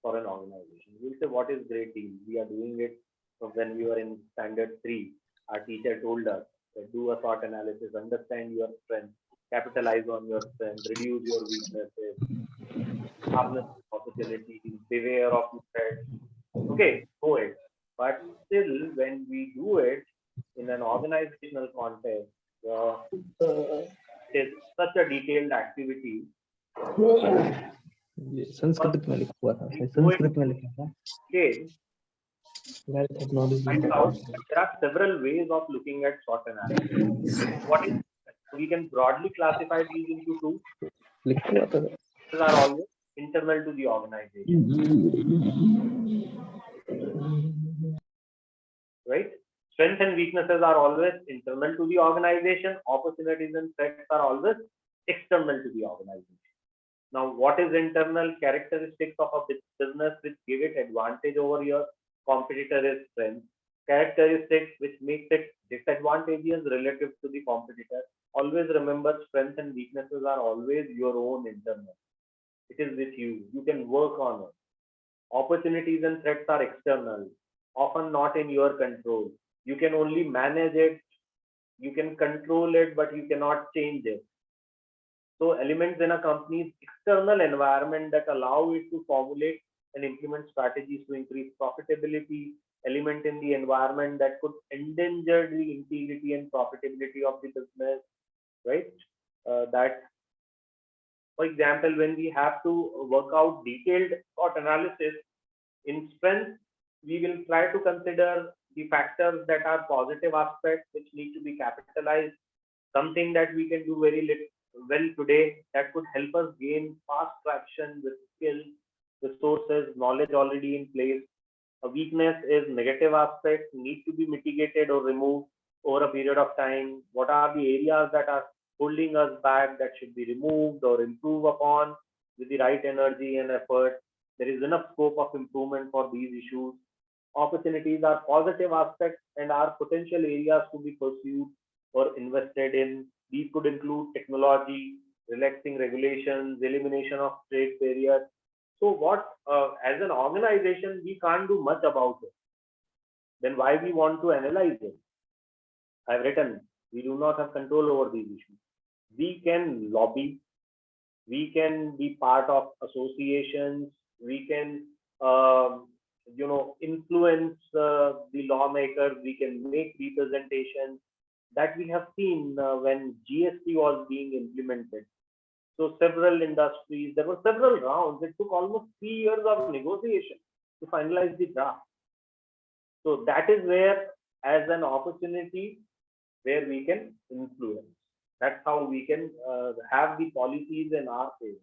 for an organization. You'll say, what is great deal? We are doing it from when we were in standard 3. Our teacher told us that do a SWOT analysis, understand your strengths, capitalize on your strengths, reduce your weaknesses, harness opportunities, beware of the threats. Okay, go ahead. But still, when we do it in an organizational context, it is such a detailed activity. Sanskrit में लिखा हुआ था संस्कृत में लिखा था Okay. Find out that there are several ways of looking at SWOT analysis. What is we can broadly classify these into 2. These are always internal to the organization. Right? Strengths and weaknesses are always internal to the organization. Opportunities and threats are always external to the organization. Now, what is internal? Characteristics of a business which give it advantage over your competitor is strength. Characteristics which makes it disadvantageous relative to the competitor. Always remember, strengths and weaknesses are always your own internal. It is with you. You can work on it. Opportunities and threats are external, often not in your control. You can only manage it. You can control it, but you cannot change it. So elements in a company's external environment that allow it to formulate and implement strategies to increase profitability, element in the environment that could endanger the integrity and profitability of the business, right? That, for example, when we have to work out detailed SWOT analysis, in strength, we will try to consider the factors that are positive aspects which need to be capitalized, something that we can do very well today that could help us gain fast traction with skills, resources, knowledge already in place. A weakness is negative aspects need to be mitigated or removed over a period of time. What are the areas that are holding us back that should be removed or improved upon with the right energy and effort? There is enough scope of improvement for these issues. Opportunities are positive aspects and are potential areas to be pursued or invested in. These could include technology, relaxing regulations, elimination of trade barriers. So what, as an organization, we can't do much about it. Then why we want to analyze it? I've written, we do not have control over these issues. We can lobby, we can be part of associations, we can, influence the lawmakers, we can make representations. That we have seen when GST was being implemented. So several industries, there were several rounds. It took almost 3 years of negotiation to finalize the draft. So that is where, as an opportunity, where we can influence. That's how we can have the policies in our favor.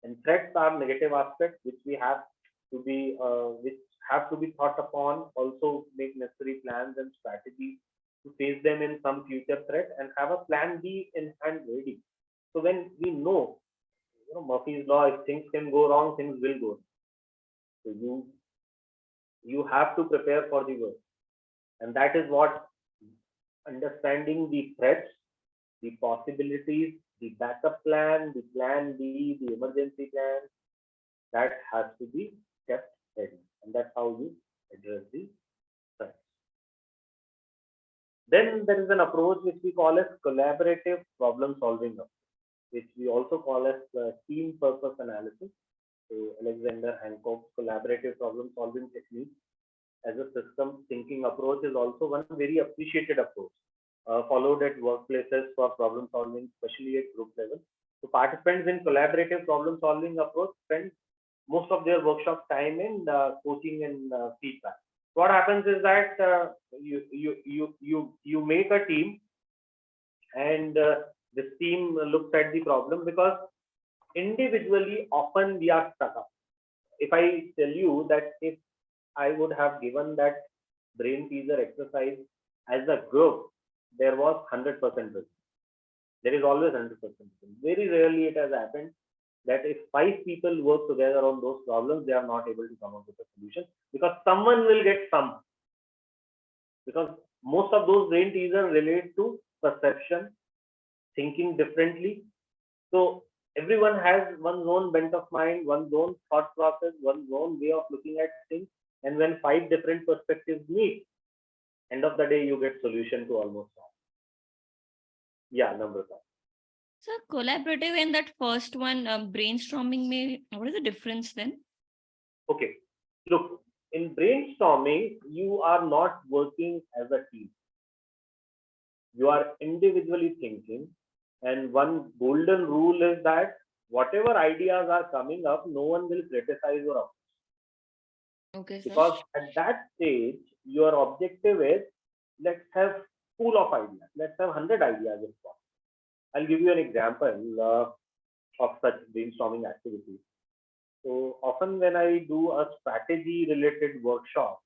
And threats are negative aspects which we have to be, which have to be thought upon. Also, make necessary plans and strategies to face them in some future threat and have a plan B in hand ready. So when we know, Murphy's law, if things can go wrong, things will go wrong. So you have to prepare for the worst. And that is what understanding the threats, the possibilities, the backup plan, the plan B, the emergency plan, that has to be kept ready. And that's how you address the threats. Then there is an approach which we call as collaborative problem solving approach, which we also call as team purpose analysis. So Alexander Hancock's collaborative problem solving technique as a system thinking approach is also one very appreciated approach, followed at workplaces for problem solving, especially at group level. So participants in collaborative problem solving approach spend most of their workshop time in coaching and feedback. What happens is that you make a team, and this team looks at the problem, because individually often we are stuck up. If I tell you that if I would have given that brain teaser exercise as a group, there was 100% result. There is always 100%. Very rarely it has happened that if 5 people work together on those problems, they are not able to come up with a solution, because someone will get some. Because most of those brain teasers relate to perception, thinking differently. So everyone has one's own bent of mind, one's own thought process, one's own way of looking at things. And when 5 different perspectives meet, end of the day, you get solution to almost all. Yeah, number 5. So collaborative and that first one, brainstorming, what is the difference then? Okay, look, in brainstorming, you are not working as a team. You are individually thinking, and one golden rule is that whatever ideas are coming up, no one will criticize your approach. Okay, sir. Because at that stage, your objective is, let's have pool of ideas. Let's have 100 ideas if possible. I'll give you an example of such brainstorming activities. So often when I do a strategy related workshop,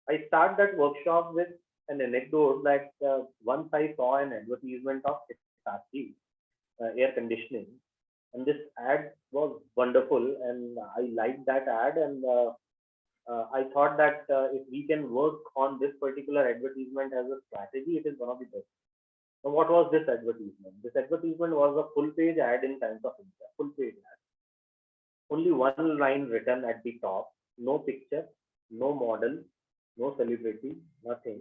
I start that workshop with an anecdote that once I saw an advertisement of Hitachi air conditioning, and this ad was wonderful, and I liked that ad, and I thought that if we can work on this particular advertisement as a strategy, it is one of the best. So what was this advertisement? This advertisement was a full page ad in Times of India, full page ad. Only one line written at the top, no picture, no model, no celebrity, nothing.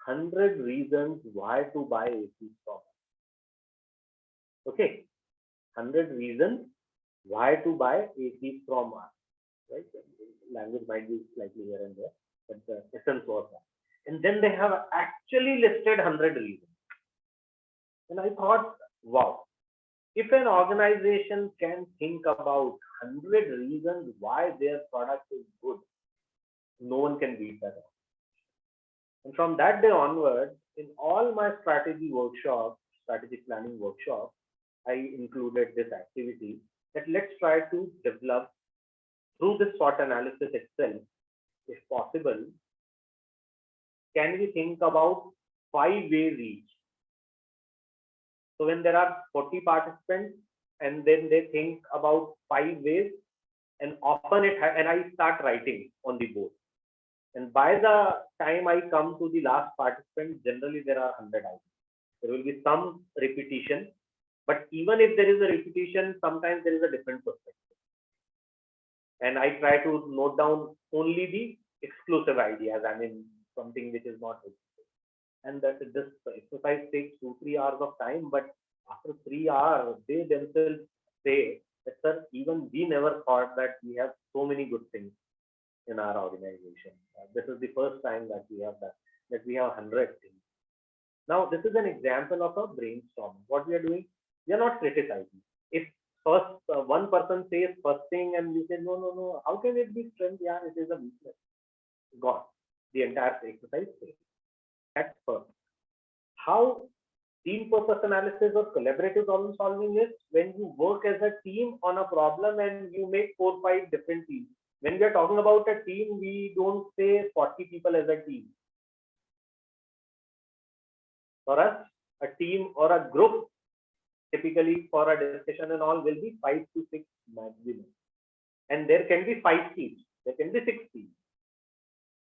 100 reasons why to buy AC from us. Okay, 100 reasons why to buy AC from us. Right? Language might be slightly here and there, but the essence was that. And then they have actually listed 100 reasons. And I thought, wow, if an organization can think about 100 reasons why their product is good, no one can beat that. And from that day onward, in all my strategy workshops, strategic planning workshops, I included this activity that let's try to develop through this SWOT analysis itself, if possible, can we think about 5-way reach? So when there are 40 participants and then they think about 5 ways, and often and I start writing on the board. And by the time I come to the last participant, generally there are 100 items. There will be some repetition, but even if there is a repetition, sometimes there is a different perspective. And I try to note down only the exclusive ideas, I mean, something which is not exclusive. And that this exercise takes 2-3 hours of time, but after 3 hours, they themselves say that, sir, even we never thought that we have so many good things in our organization. This is the first time that we have that we have 100 things. Now, this is an example of a brainstorm. What we are doing, we are not criticizing. If first one person says first thing and you say, no, how can it be strength? Yeah, it is a weakness. Gone. The entire exercise fails. That's first. How team purpose analysis or collaborative problem solving is when you work as a team on a problem and you make 4-5 different teams. When we are talking about a team, we don't say 40 people as a team. For us, a team or a group, typically for a discussion and all, will be 5 to 6 maximum. And there can be 5 teams, there can be 6 teams.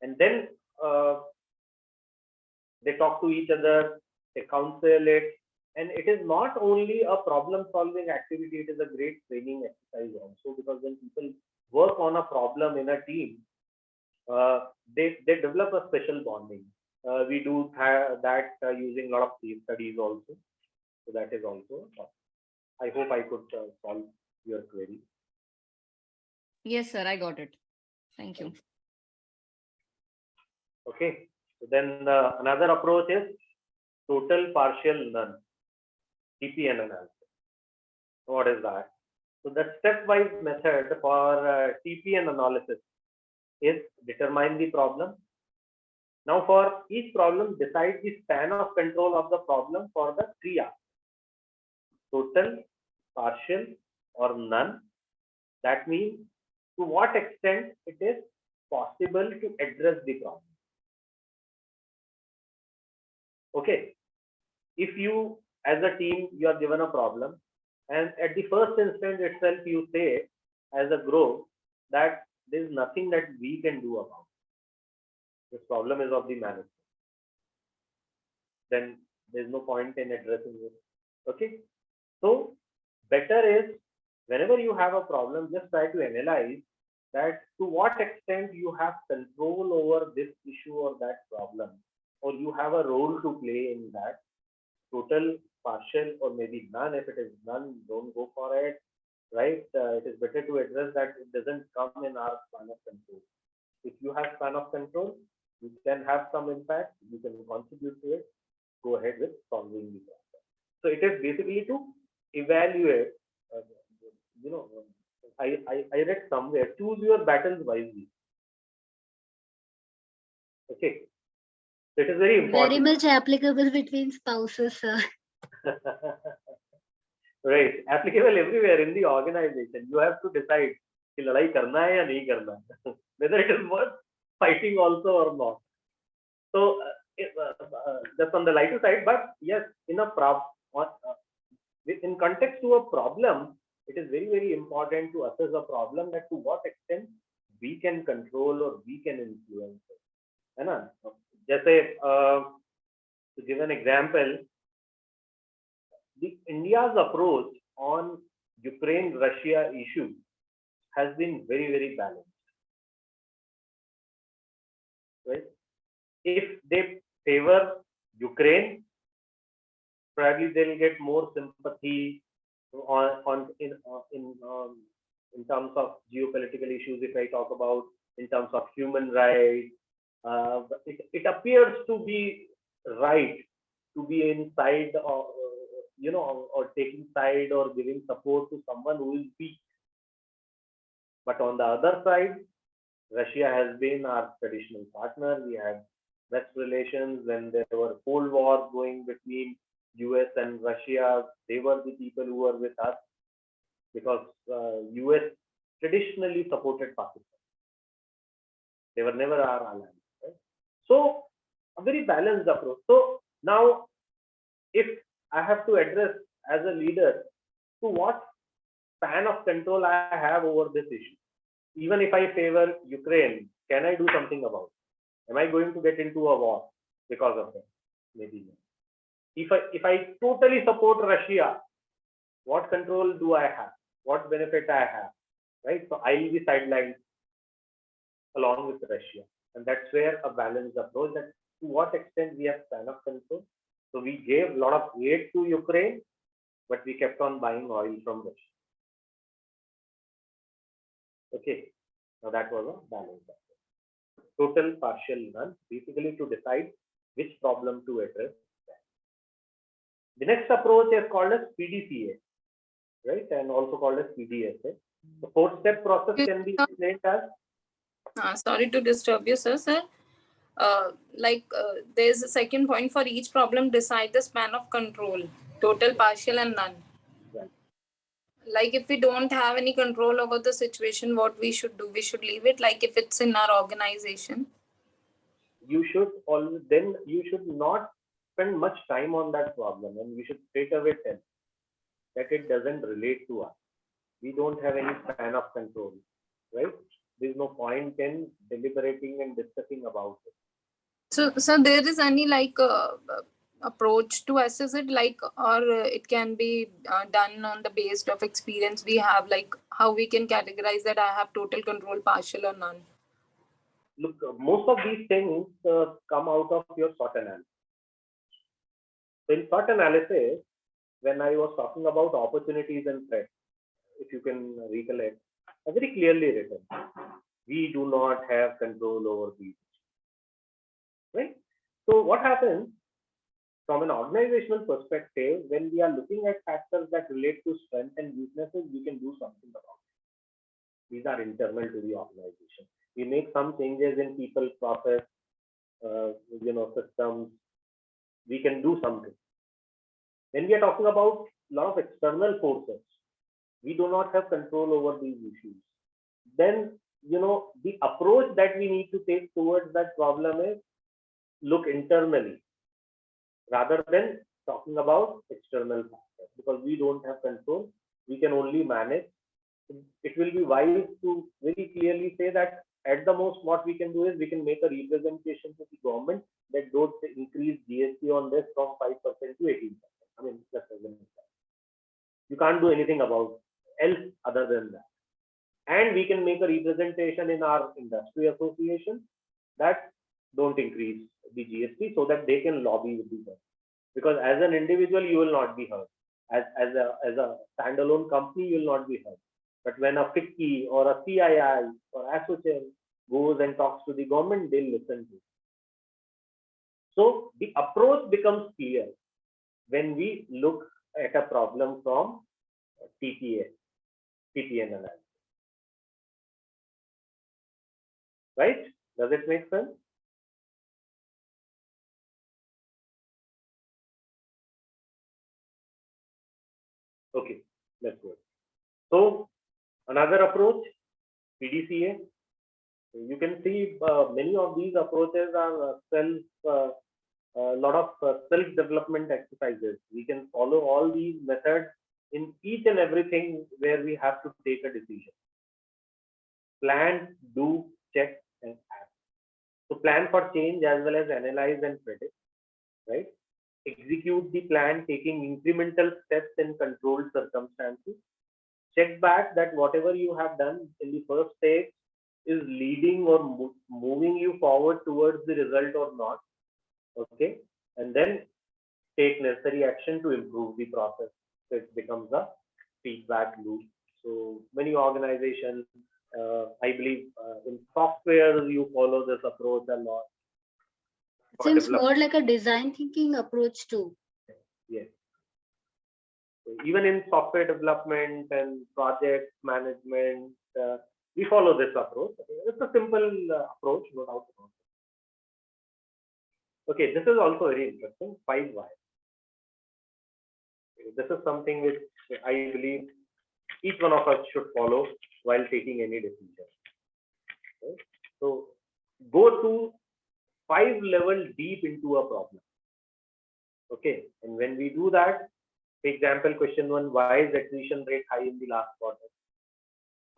And then they talk to each other, they counsel it. And it is not only a problem solving activity, it is a great training exercise also, because when people work on a problem in a team, they develop a special bonding. We do that using a lot of case studies also. So that is also, I hope I could solve your query. Yes, sir, I got it. Thank you. Okay, so then another approach is total, partial, none, TPN analysis. What is that? So the stepwise method for TPN analysis is determine the problem. Now for each problem, decide the span of control of the problem for the 3 R's: total, partial, or none. That means to what extent it is possible to address the problem. Okay. If you, as a team, you are given a problem, and at the first instance itself, you say as a group that there is nothing that we can do about it. This problem is of the management. Then there is no point in addressing it. Okay. So better is whenever you have a problem, just try to analyze that to what extent you have control over this issue or that problem, or you have a role to play in that. Total, partial, or maybe none. If it is none, don't go for it, right? It is better to address that it doesn't come in our span of control. If you have span of control, you can have some impact, you can contribute to it, go ahead with solving the problem. So it is basically to evaluate, I read somewhere, choose your battles wisely. Okay. It is very important. Very much applicable between spouses, sir. Right, applicable everywhere in the organization. You have to decide कि लड़ाई करना है या नहीं करना है, whether it is worth fighting also or not. So that's on the lighter side, but yes, in context to a problem, it is very, very important to assess a problem that to what extent we can control or we can influence it. है ना? जैसे to give an example, the India's approach on Ukraine-Russia issue has been very, very balanced. Right? If they favor Ukraine, probably they'll get more sympathy in terms of geopolitical issues. If I talk about in terms of human rights, it appears to be right to be inside or or taking side or giving support to someone who is weak. But on the other side, Russia has been our traditional partner. We had best relations when there were Cold War going between US and Russia. They were the people who were with us because US traditionally supported Pakistan. They were never our allies. Right? So a very balanced approach. So now, if I have to address as a leader to what span of control I have over this issue, even if I favor Ukraine, can I do something about it? Am I going to get into a war because of that? Maybe not. If I totally support Russia, what control do I have? What benefit I have? Right? So I will be sidelined along with Russia. And that's where a balanced approach, that to what extent we have span of control. So we gave a lot of aid to Ukraine, but we kept on buying oil from Russia. Okay, now that was a balanced approach. Total, partial, none, basically to decide which problem to address. The next approach is called as PDCA, right, and also called as PDSA. The 4-step process can be explained as. Sorry to disturb you, sir. There's a second point for each problem. Decide the span of control: total, partial, and none. Right. Like if we don't have any control over the situation, what we should do? We should leave it. Like if it's in our organization, you should always, then you should not spend much time on that problem, and we should straight away tell that it doesn't relate to us. We don't have any span of control, right? There's no point in deliberating and discussing about it. So there is any approach to assess it, or it can be done on the basis of experience we have, like how we can categorize that I have total control, partial, or none? Look, most of these things come out of your SWOT analysis. So in SWOT analysis, when I was talking about opportunities and threats, if you can recollect, very clearly written, we do not have control over these. Right? So what happens from an organizational perspective, when we are looking at factors that relate to strengths and weaknesses, we can do something about it. These are internal to the organization. We make some changes in people, process, systems. We can do something. When we are talking about a lot of external forces, we do not have control over these issues. Then, the approach that we need to take towards that problem is look internally rather than talking about external factors, because we don't have control. We can only manage. It will be wise to very clearly say that at the most what we can do is we can make a representation to the government that don't increase GST on this from 5% to 18%. I mean, that's an example. You can't do anything about else other than that. And we can make a representation in our industry association that don't increase the GST so that they can lobby with the government. Because as an individual, you will not be heard. As a standalone company, you will not be heard. But when a FICCI or a CII or ASSOCHAM goes and talks to the government, they'll listen to it. So the approach becomes clear when we look at a problem from TPA analysis. Right? Does it make sense? Okay, let's go. So another approach, PDCA. You can see many of these approaches are a lot of self-development exercises. We can follow all these methods in each and everything where we have to take a decision. Plan, do, check, and act. So plan for change as well as analyze and predict, right? Execute the plan, taking incremental steps in controlled circumstances. Check back that whatever you have done in the first stage is leading or moving you forward towards the result or not. Okay, and then take necessary action to improve the process. So it becomes a feedback loop. So many organizations, I believe in software, you follow this approach a lot. Seems more like a design thinking approach too. Yes. So even in software development and project management, we follow this approach. It's a simple approach, no doubt about it. Okay, this is also very interesting. 5 whys. This is something which I believe each one of us should follow while taking any decision. Okay? So go to 5 level deep into a problem. Okay, and when we do that, for example, question 1, why is attrition rate high in the last quarter?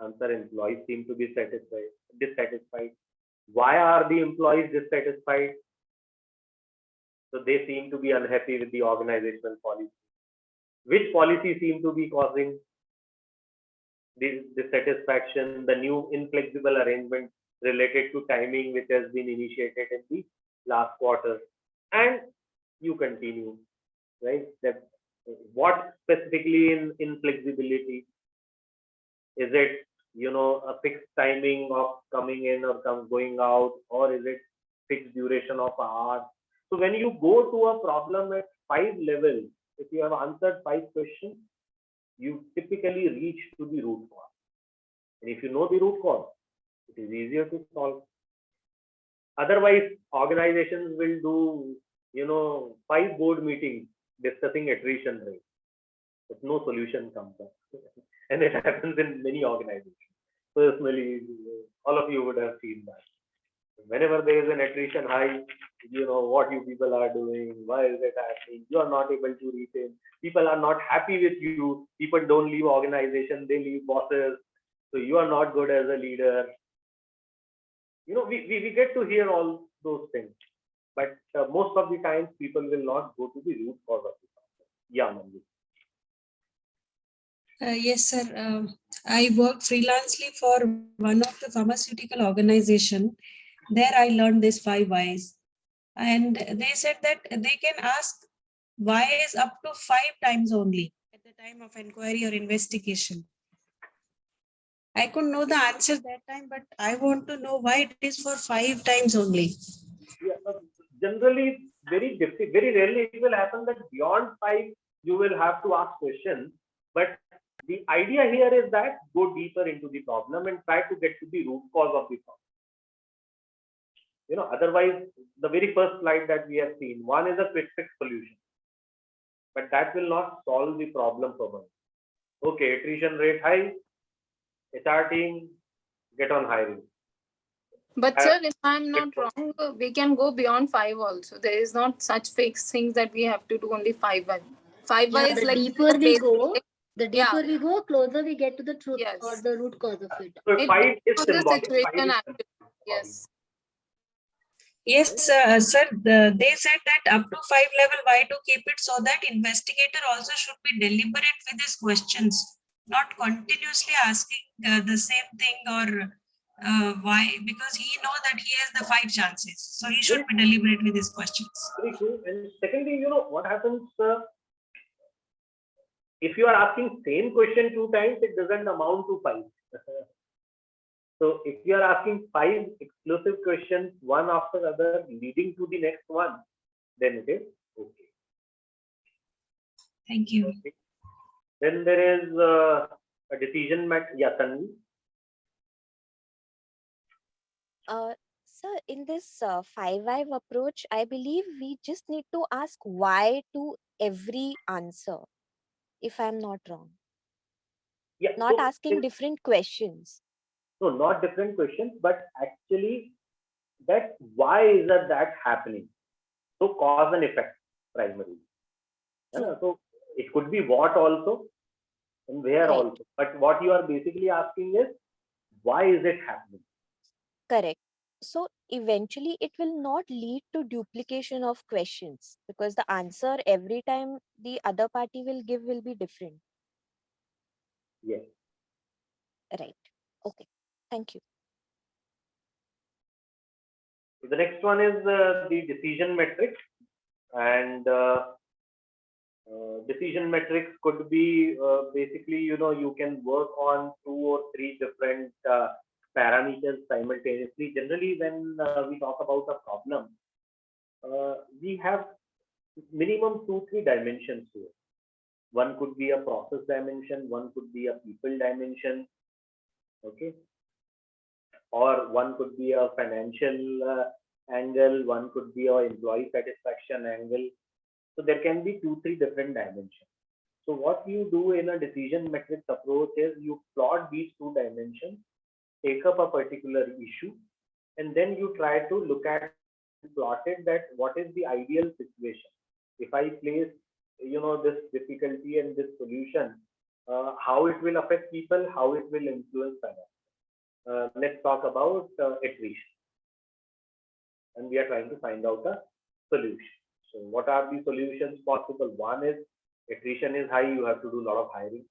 Answer, employees seem to be dissatisfied. Why are the employees dissatisfied? So they seem to be unhappy with the organizational policy. Which policy seem to be causing this dissatisfaction? The new inflexible arrangement related to timing which has been initiated in the last quarter. And you continue, right? That what specifically in inflexibility? Is it, a fixed timing of coming in or going out, or is it fixed duration of hours? So when you go to a problem at 5 levels, if you have answered 5 questions, you typically reach to the root cause. And if you know the root cause, it is easier to solve. Otherwise, organizations will do, 5 board meetings discussing attrition rate, but no solution comes up. And it happens in many organizations. Personally, all of you would have seen that. Whenever there is an attrition high, what you people are doing, why is it happening? You are not able to retain. People are not happy with you. People don't leave organization, they leave bosses. So you are not good as a leader. We get to hear all those things. But most of the times, people will not go to the root cause of the problem. Yeah, Manju. Yes, sir. I work freelancely for one of the pharmaceutical organization. There I learned these 5 whys. And they said that they can ask whys up to 5 times only at the time of inquiry or investigation. I couldn't know the answer that time, but I want to know why it is for 5 times only. Yeah, generally, very difficult. Very rarely it will happen that beyond 5 you will have to ask questions. But the idea here is that go deeper into the problem and try to get to the root cause of the problem. Otherwise, the very first slide that we have seen, one is a quick fix solution, but that will not solve the problem for one. Okay, attrition rate high, HR team, get on hiring. But sir, if I'm not wrong, we can go beyond 5 also. There is not such fixed things that we have to do only 5 by 5 by is the like deeper the we basic. go, the Yeah. deeper we go, closer we get to the truth Yes. or the root cause of it. So It 5 is depends on the symbolic. situation actually. Yes. Yes, sir. They said that up to 5 level, why to keep it so that investigator also should be deliberate with his questions, not continuously asking the same thing or why, because he know that he has the 5 chances. So he should be deliberate with his questions. Very true. And secondly, what happens if you are asking same question 2 times, it doesn't amount to 5. So if you are asking 5 exclusive questions, one after other, leading to the next one, then it is okay. Thank you. Okay. Then there is a decision matter. Yeah, Tanvi. Sir, in this 5-why approach, I believe we just need to ask why to every answer, if I'm not wrong. Yeah, Not so asking different questions. No, not different questions, but actually that why is that happening? So cause and effect primarily. So it could be what also and where Right. also. But what you are basically asking is why is it happening? Correct. So eventually it will not lead to duplication of questions because the answer every time the other party will give will be different. Yes. Right. Okay. Thank you. So the next one is the decision metrics, and decision metrics could be basically you can work on 2 or 3 different parameters simultaneously. Generally, when we talk about a problem, we have minimum 2-3 dimensions to it. One could be a process dimension, one could be a people dimension, okay, or one could be a financial angle, one could be a employee satisfaction angle. So there can be 2-3 different dimensions. So what you do in a decision metrics approach is you plot these 2 dimensions, take up a particular issue, and then you try to look at plotted that what is the ideal situation. If I place this difficulty and this solution, how it will affect people, how it will influence finance. Let's talk about attrition, and we are trying to find out a solution. So what are the solutions possible? One is attrition is high, you have to do a lot of hiring.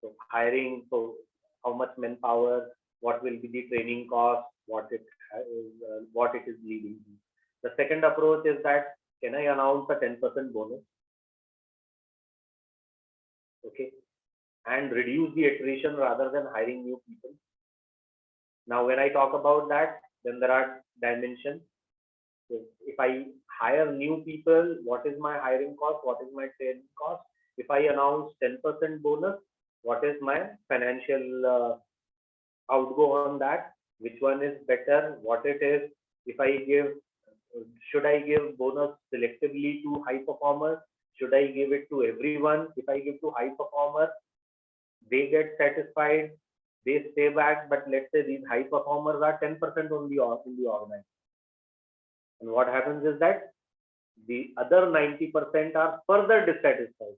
So hiring, so how much manpower, what will be the training cost, what it is leading to. The second approach is that can I announce a 10% bonus? Okay, and reduce the attrition rather than hiring new people. Now, when I talk about that, then there are dimensions. So if I hire new people, what is my hiring cost? What is my training cost? If I announce 10% bonus, what is my financial outgo on that? Which one is better? What it is? If I give, should I give bonus selectively to high performers? Should I give it to everyone? If I give to high performers, they get satisfied, they stay back, but let's say these high performers are 10% only in the organization. And what happens is that the other 90% are further dissatisfied,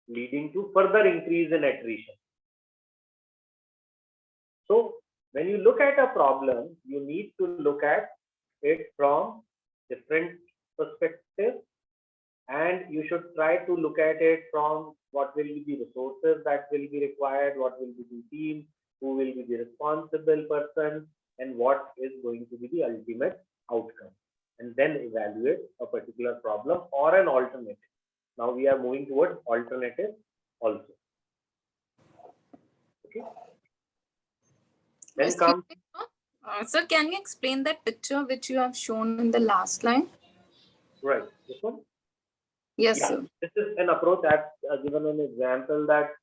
leading to further increase in attrition. So when you look at a problem, you need to look at it from different perspectives, and you should try to look at it from what will be the resources that will be required, what will be the team, who will be the responsible person, and what is going to be the ultimate outcome, and then evaluate a particular problem or an alternative. Now we are moving towards alternative also. Okay. Then comes. Sir, can you explain that picture which you have shown in the last line? Right. This one? Yes, Yeah. sir. This is an approach. I've given an example that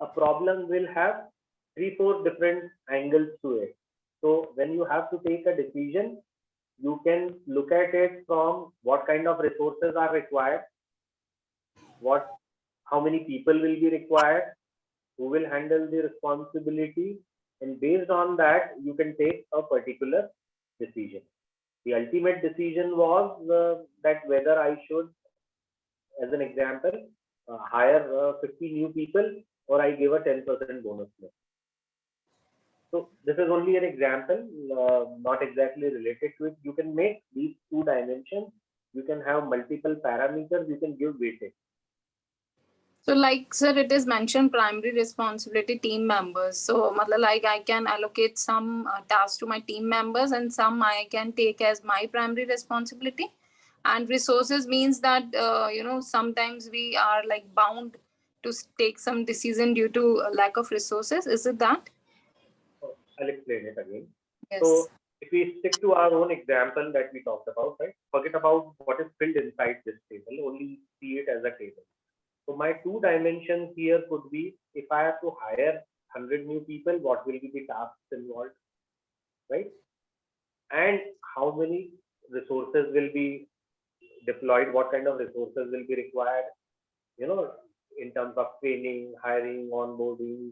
a problem will have 3-4 different angles to it. So when you have to take a decision, you can look at it from what kind of resources are required, how many people will be required, who will handle the responsibility, and based on that, you can take a particular decision. The ultimate decision was that whether I should, as an example, hire 50 new people or I give a 10% bonus. So this is only an example, not exactly related to it. You can make these two dimensions. You can have multiple parameters. You can give weightage. So like, sir, it is mentioned primary responsibility team members. So like I can allocate some tasks to my team members and some I can take as my primary responsibility. And resources means that, sometimes we are like bound to take some decision due to lack of resources. Is it that? I'll explain it again. Yes. So if we stick to our own example that we talked about, right? Forget about what is filled inside this table, only see it as a table. So my two dimensions here could be, if I have to hire 100 new people, what will be the tasks involved, right? And how many resources will be deployed, what kind of resources will be required, in terms of training, hiring, onboarding,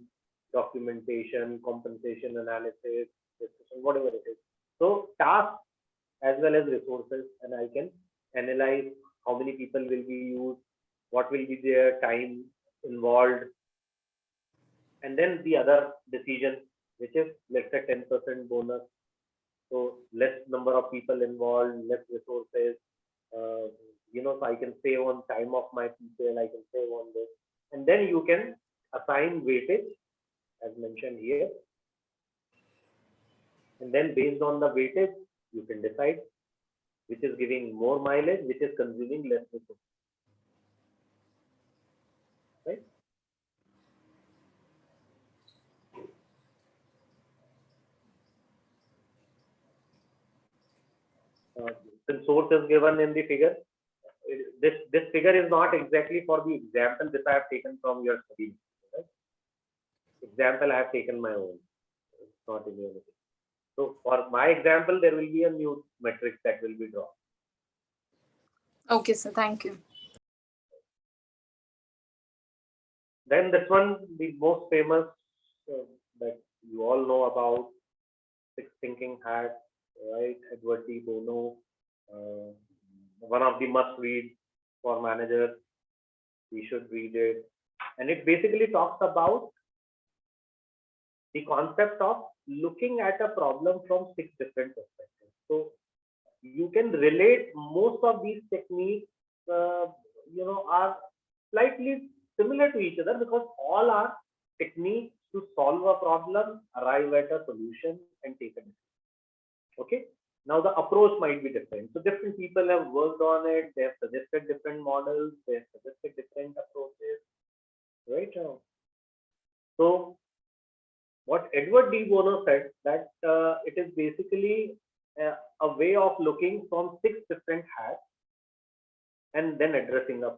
documentation, compensation analysis, discussion, whatever it is. So tasks as well as resources, and I can analyze how many people will be used, what will be their time involved, and then the other decision, which is, let's say, 10% bonus. So less number of people involved, less resources. So I can save on time of my people, I can save on this, and then you can assign weightage as mentioned here, and then based on the weightage, you can decide which is giving more mileage, which is consuming less resources. Right? Since source is given in the figure, this figure is not exactly for the example that I have taken from your study. Right? Example I have taken my own. It's not in your. So for my example, there will be a new matrix that will be drawn. Okay, sir. Thank you. Then this one, the most famous that you all know about, Six Thinking Hats, right? Edward D. Bono, one of the must-read for managers. We should read it, and it basically talks about the concept of looking at a problem from 6 different perspectives. So you can relate most of these techniques, are slightly similar to each other because all are techniques to solve a problem, arrive at a solution, and take a decision. Okay. Now the approach might be different. So different people have worked on it. They have suggested different models. They have suggested different approaches. Right. So what Edward D. Bono said, that it is basically a way of looking from 6 different hats and then addressing a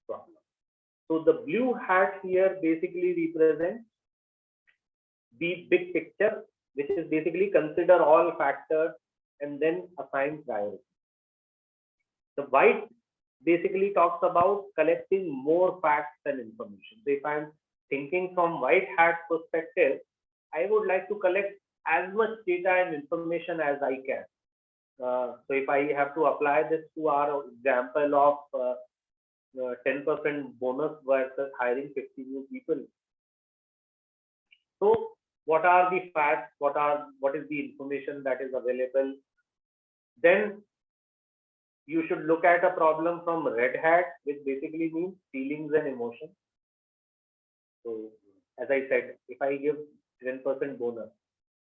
problem. So the blue hat here basically represents the big picture, which is basically consider all factors and then assign priority. The white basically talks about collecting more facts and information. So if I'm thinking from white hat perspective, I would like to collect as much data and information as I can. So if I have to apply this to our example of 10% bonus versus hiring 50 new people. So what are the facts? What is the information that is available? Then you should look at a problem from red hat, which basically means feelings and emotions. So as I said, if I give 10% bonus,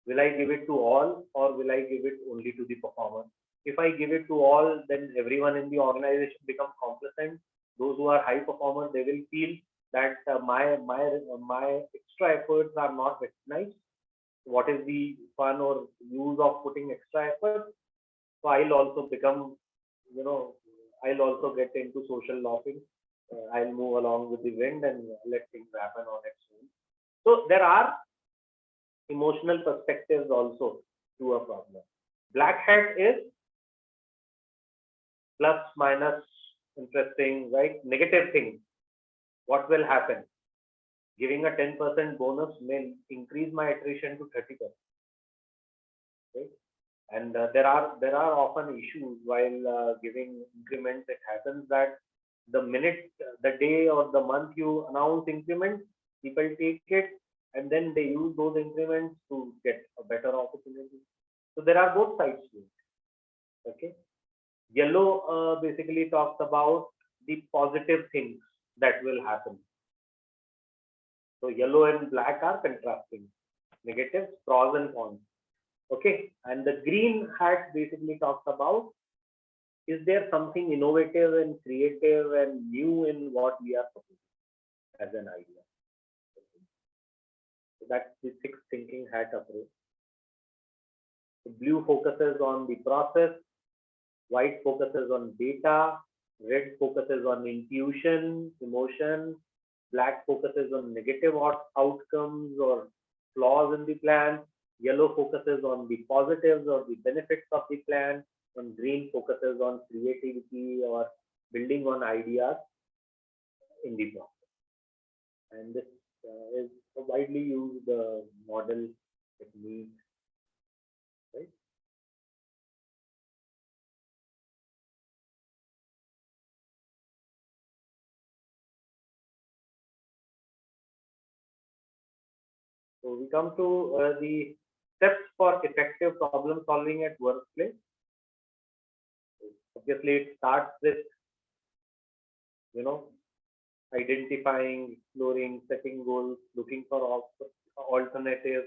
will I give it to all or will I give it only to the performer? If I give it to all, then everyone in the organization becomes complacent. Those who are high performers, they will feel that my extra efforts are not recognized. What is the fun or use of putting extra effort? So I'll also become I'll also get into social laughing. I'll move along with the wind and let things happen on its own. So there are emotional perspectives also to a problem. Black hat is plus minus interesting, right? Negative thing. What will happen? Giving a 10% bonus may increase my attrition to 30%. Right? And there are often issues while giving increments. It happens that the minute, the day or the month you announce increments, people take it and then they use those increments to get a better opportunity. So there are both sides to it. Okay. Yellow basically talks about the positive things that will happen. So yellow and black are contrasting, negatives, pros and cons. Okay, and the green hat basically talks about, is there something innovative and creative and new in what we are proposing as an idea? So that's the sixth thinking hat approach. The blue focuses on the process, white focuses on data, red focuses on intuition, emotion, black focuses on negative outcomes or flaws in the plan, yellow focuses on the positives or the benefits of the plan, and green focuses on creativity or building on ideas in the process. And this is a widely used model technique, right? So we come to the steps for effective problem solving at workplace. Obviously, it starts with, identifying, exploring, setting goals, looking for alternatives,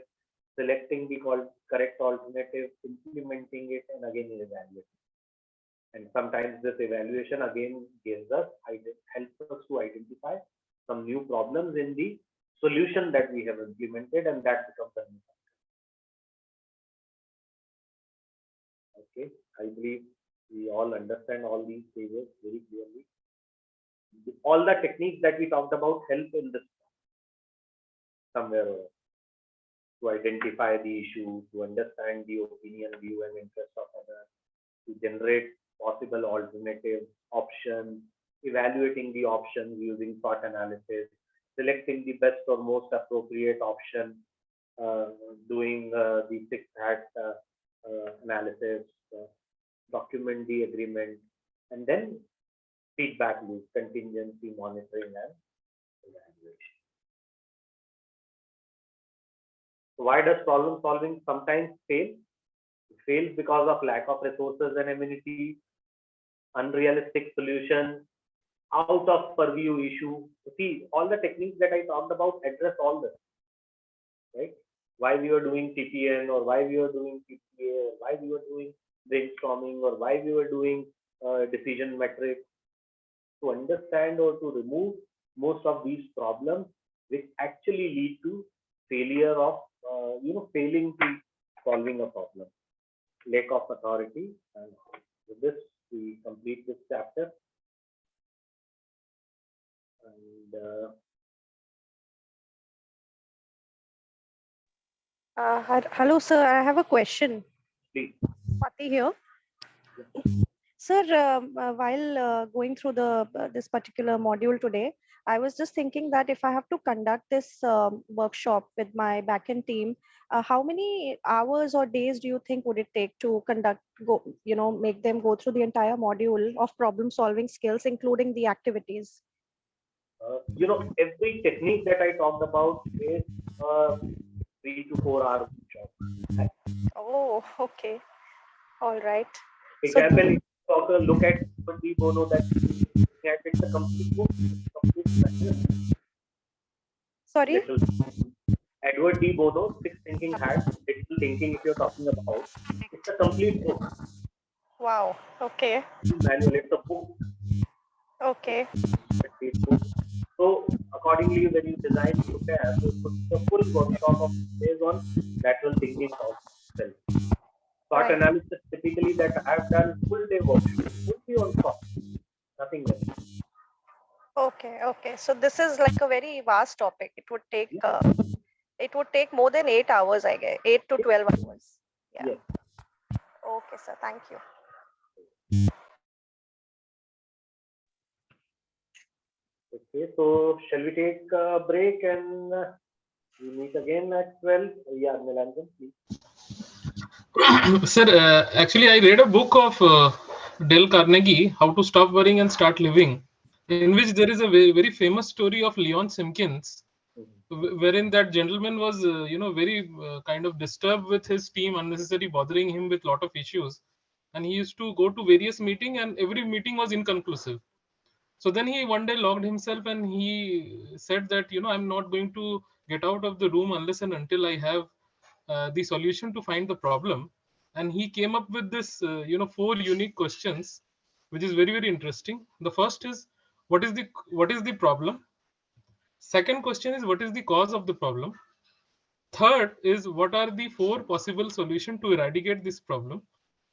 selecting the correct alternative, implementing it, and again evaluating. And sometimes this evaluation again helps us to identify some new problems in the solution that we have implemented, and that becomes a new problem. Okay, I believe we all understand all these stages very clearly. All the techniques that we talked about help in this somewhere or to identify the issue, to understand the opinion, view, and interest of others, to generate possible alternative options, evaluating the options using SWOT analysis, selecting the best or most appropriate option, doing the six hat analysis, document the agreement, and then feedback loop, contingency monitoring, and evaluation. So why does problem solving sometimes fail? It fails because of lack of resources and amenity, unrealistic solutions, out of purview issue. See, all the techniques that I talked about address all this, right? Why we were doing TPN, or why we were doing TPA, or why we were doing brainstorming, or why we were doing decision metrics, to understand or to remove most of these problems which actually lead to failure of failing to solving a problem, lack of authority. And with this we complete this chapter. And hello sir, I have a question. Please. Pati here. Sir, while going through this particular module today, I was just thinking that if I have to conduct this workshop with my backend team, how many hours or days do you think would it take to make them go through the entire module of problem solving skills, including the activities? Every technique that I talked about is 3 to 4 hour workshop. Oh, okay. All right. Example, if you look at the Bono that it's a complete book, Sorry? Edward D. Bono, Six Thinking Hats, Digital Thinking, if you're talking about, it's a complete book. Wow, okay. Manual, it's a book. Okay. So accordingly, when you design, prepare, so the full workshop of based on lateral thinking itself. SWOT analysis typically that I have done full day workshop, fully on SWOT, nothing else. Okay. So this is like a very vast topic. It would take more than 8 hours, I guess, 8 to 12 hours. Yeah. Yes. Okay, sir. Thank you. Okay, so shall we take a break and we meet again at 12? Yeah, Nilanjan, please. Sir, actually, I read a book of Dale Carnegie, How to Stop Worrying and Start Living, in which there is a very famous story of Leon Simpkins, wherein that gentleman was, very kind of disturbed with his team, unnecessarily bothering him with lot of issues, and he used to go to various meetings, and every meeting was inconclusive. So then he one day logged himself, and he said that, I'm not going to get out of the room unless and until I have the solution to find the problem. And he came up with this, 4 unique questions, which is very, very interesting. The first is, what is the problem? Second question is, what is the cause of the problem? Third is, what are the 4 possible solutions to eradicate this problem?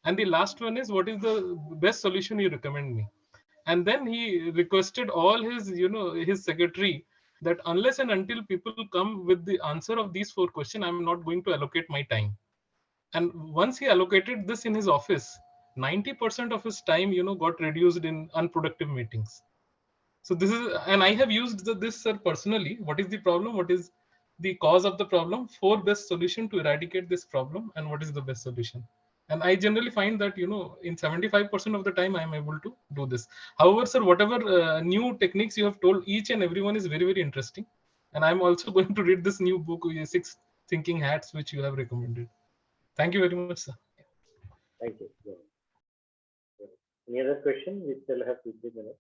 And the last one is, what is the best solution you recommend me? And then he requested all his, his secretary, that unless and until people come with the answer of these 4 questions, I'm not going to allocate my time. And once he allocated this in his office, 90% of his time, got reduced in unproductive meetings. So this is, and I have used this, sir, personally. What is the problem? What is the cause of the problem? 4 best solution to eradicate this problem, and what is the best solution? And I generally find that, in 75% of the time, I am able to do this. However, sir, whatever new techniques you have told, each and every one is very, very interesting. And I'm also going to read this new book, 6 Thinking Hats, which you have recommended. Thank you very much, sir. Thank you. Any other question? We still have 2-3 minutes.